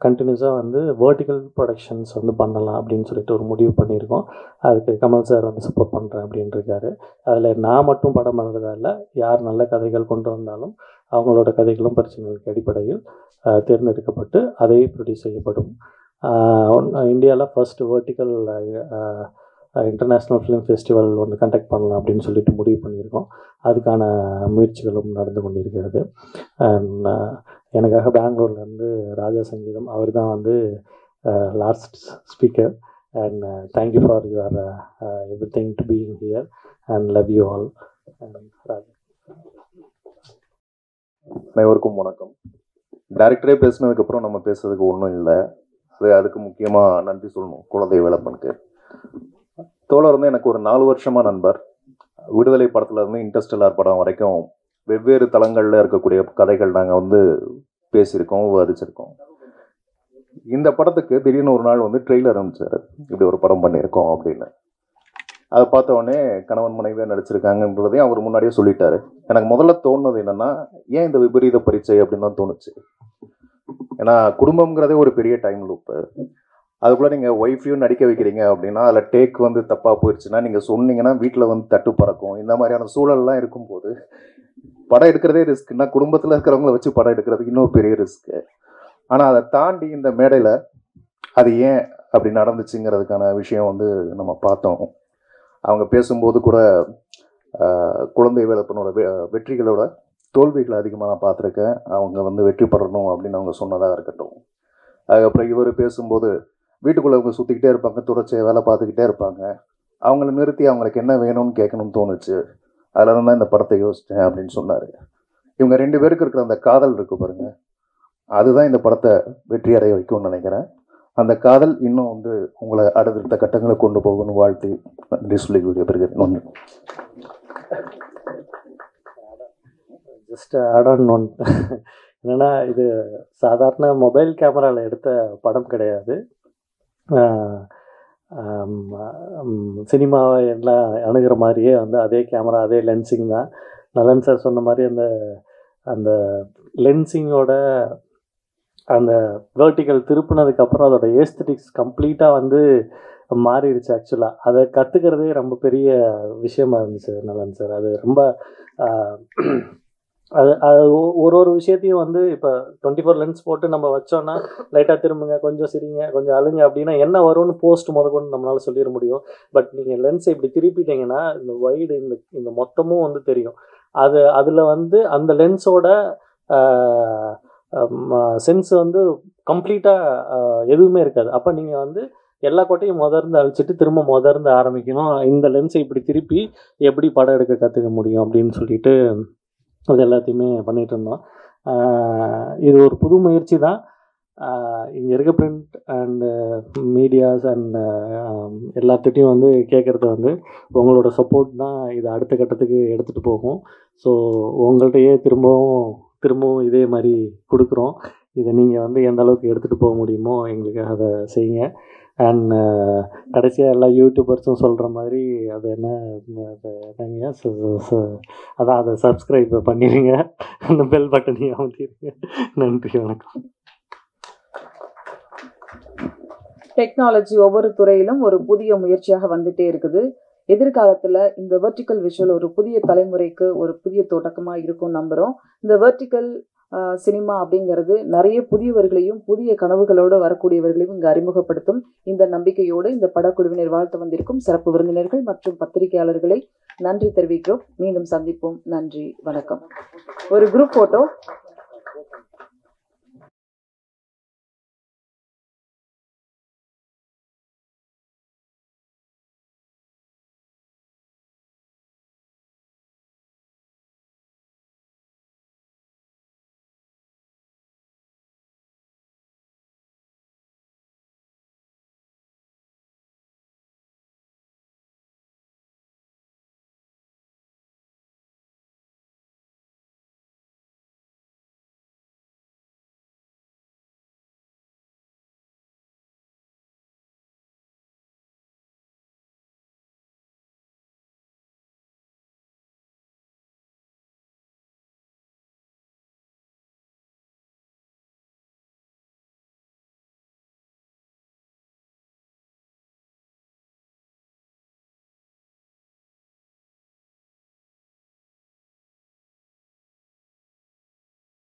கண்டினியூஸாக வந்து வேர்ட்டிக்கல் ப்ரொடக்ஷன்ஸ் வந்து பண்ணலாம் அப்படின்னு சொல்லிட்டு ஒரு முடிவு பண்ணியிருக்கோம். அதுக்கு கமல் சார் வந்து சப்போர்ட் பண்ணுறேன் அப்படின்னு இருக்காரு. அதில் நான் மட்டும் படம் பண்ணுறதா இல்லை, யார் நல்ல கதைகள் கொண்டு வந்தாலும் அவங்களோட கதைகளும் பிரச்சனைகளுக்கு அடிப்படையில் தேர்ந்தெடுக்கப்பட்டு அதை ப்ரொடியூஸ் செய்யப்படும். இந்தியாவில் first vertical international film festival ஒன்று கண்டக்ட் பண்ணலாம் அப்படின்னு சொல்லிட்டு முடிவு பண்ணியிருக்கோம். அதுக்கான முயற்சிகளும் நடந்து கொண்டிருக்கிறது. எனக்காக பெங்களூர்லேருந்து ராஜா சங்கீதம் அவர் தான் வந்து last speaker. And thank you for your everything to being here and love you all. Raja. அனைவருக்கும் வணக்கம். டைரக்டரே பேசினதுக்கப்புறம் நம்ம பேசுறதுக்கு ஒன்றும் இல்லை. அதுக்கு முக்கியமாக நன்றி சொல்லணும் குழந்தை வேலப்பனுக்கு. தோழர் வந்து எனக்கு ஒரு 4 வருஷமாக நண்பர். விடுதலை படத்துலேருந்து இன்டர்ஸ்டெல்லார் படம் வரைக்கும் வெவ்வேறு தளங்களில் இருக்கக்கூடிய கதைகள் நாங்கள் வந்து பேசியிருக்கோம், விவாதிச்சிருக்கோம். இந்த படத்துக்கு திடீர்னு ஒரு நாள் வந்து ட்ரெய்லர் அனுப்பிச்சார், இப்படி ஒரு படம் பண்ணியிருக்கோம் அப்படின்னு. அதை பார்த்த உடனே கணவன் மனைவியாக நடிச்சிருக்காங்கன்றதையும் அவர் முன்னாடியே சொல்லிட்டாரு. எனக்கு முதல்ல தோணுது என்னென்னா, ஏன் இந்த விபரீத பரீட்சை அப்படின்னு தான் தோணுச்சு. ஏன்னா குடும்பம்ங்கிறதே ஒரு பெரிய டைம் லூப்பு. அதுக்குள்ளே நீங்கள் ஒய்ஃபையும் நடிக்க வைக்கிறீங்க அப்படின்னா அதில் டேக் வந்து தப்பாக போயிடுச்சுன்னா நீங்கள் சொன்னீங்கன்னா வீட்டில் வந்து தட்டு பறக்கும். இந்த மாதிரியான சூழல்லாம் இருக்கும்போது படம் எடுக்கிறதே ரிஸ்க்குன்னா குடும்பத்தில் இருக்கிறவங்கள வச்சு படம் எடுக்கிறதுக்கு இன்னும் பெரிய ரிஸ்க்கு. ஆனால் அதை தாண்டி இந்த மேடையில் அது ஏன் அப்படி நடந்துச்சுங்கிறதுக்கான விஷயம் வந்து நம்ம பார்த்தோம். அவங்க பேசும்போது கூட குழந்தை வேலப்பனோட வெற்றிகளோட தோல்விகளை அதிகமாக நான் பார்த்துருக்கேன். அவங்க வந்து வெற்றி பெறணும் அப்படின்னு அவங்க சொன்னதாக இருக்கட்டும். அதுக்கப்புறம் இவர் பேசும்போது வீட்டுக்குள்ளே அவங்க சுற்றிக்கிட்டே இருப்பாங்க, தொடர்ச்சியாக வேலை பார்த்துக்கிட்டே இருப்பாங்க. அவங்கள நிறுத்தி அவங்களுக்கு என்ன வேணும்னு கேட்கணும்னு தோணுச்சு. அதில் தான் இந்த படத்தை யோசித்தேன் அப்படின்னு சொன்னார். இவங்க 2 பேருக்கு இருக்கிற அந்த காதல் இருக்குது பாருங்க, அதுதான் இந்த படத்தை வெற்றி அடைய வைக்கும்னு நினைக்கிறேன். அந்த காதல் இன்னும் வந்து உங்களை அடுத்த கட்டங்களை கொண்டு போகணும்னு வாழ்த்தி நன்றி சொல்லி விடைபெறுகிறேன். நன்றி. ஜஸ்ட் ஆட் ஆன் ஒன், என்னென்னா இது சாதாரண மொபைல் கேமராவில் எடுத்த படம் கிடையாது. சினிமாவை எல்லாம் அணுகிற மாதிரியே வந்து அதே கேமரா, அதே லென்சிங் தான். நலன் சார் சொன்ன மாதிரி அந்த லென்சிங்கோட அந்த வேர்ட்டிக்கல் திருப்பினதுக்கப்புறம் அதோட ஏஸ்தட்டிக்ஸ் கம்ப்ளீட்டாக வந்து மாறிடுச்சு. ஆக்சுவலாக அதை கற்றுக்கிறதே ரொம்ப பெரிய விஷயமா இருந்துச்சு நலன் சார். அது ரொம்ப அது ஒரு விஷயத்தையும் வந்து இப்போ 24 லென்ஸ் போட்டு நம்ம வச்சோன்னா லைட்டாக திரும்புங்க, கொஞ்சம் சிரிங்க, கொஞ்சம் அழுங்க அப்படின்னா என்ன வரும்னு போஸ்ட் முதற்கொண்டு நம்மளால் சொல்லிட முடியும். பட் நீங்கள் லென்ஸை இப்படி திருப்பிட்டீங்கன்னா இந்த வைடு இந்த மொத்தமும் வந்து தெரியும். அதில் வந்து அந்த லென்ஸோட சென்ஸ் வந்து கம்ப்ளீட்டாக எதுவுமே இருக்காது. அப்போ நீங்கள் வந்து எல்லா கோட்டையும் முதர்ந்து அழிச்சிட்டு திரும்ப முதர்ந்து ஆரம்பிக்கணும். இந்த லென்ஸை இப்படி திருப்பி எப்படி படம் எடுக்க கற்றுக்க முடியும் அப்படின்னு சொல்லிட்டு அது எல்லாத்தையுமே பண்ணிகிட்டு இருந்தோம். இது ஒரு புது முயற்சி தான். இங்கே இருக்க பிரிண்ட் அண்டு மீடியாஸ் அண்ட் எல்லாத்துட்டையும் வந்து கேட்குறது வந்து உங்களோட சப்போர்ட் தான் இதை அடுத்த கட்டத்துக்கு எடுத்துகிட்டு போகும். ஸோ உங்கள்கிட்டயே திரும்பவும் இதே மாதிரி கொடுக்குறோம். இதை நீங்கள் வந்து எந்த அளவுக்கு எடுத்துகிட்டு போக முடியுமோ எங்களுக்கு அதை செய்யுங்க. அண்ட் கடைசியாக எல்லா யூடியூபர்ஸும் சொல்கிற மாதிரி அது என்னங்க அதான் அதை சப்ஸ்கிரைப் பண்ணிடுங்க, அந்த பெல் பட்டனையும் அமுத்திடுங்க. நன்றி, வணக்கம். டெக்னாலஜி ஒவ்வொரு துறையிலும் ஒரு புதிய முயற்சியாக வந்துட்டே இருக்குது. எதிர்காலத்தில் இந்த வெர்டிக்கல் விஷுவல் ஒரு புதிய தலைமுறைக்கு ஒரு புதிய தொடக்கமாக இருக்கும் நம்புகிறோம். இந்த வெர்டிக்கல் சினிமா அப்படிங்கிறது நிறைய புதியவர்களையும் புதிய கனவுகளோடு வரக்கூடியவர்களையும் இங்கு அறிமுகப்படுத்தும். இந்த நம்பிக்கையோடு இந்த படக்குழுவினர் வாழ்த்து வந்திருக்கும் சிறப்பு விருந்தினர்கள் மற்றும் பத்திரிகையாளர்களை நன்றி தெரிவிக்கிறோம். மீண்டும் சந்திப்போம். நன்றி, வணக்கம். ஒரு குரூப் போட்டோ.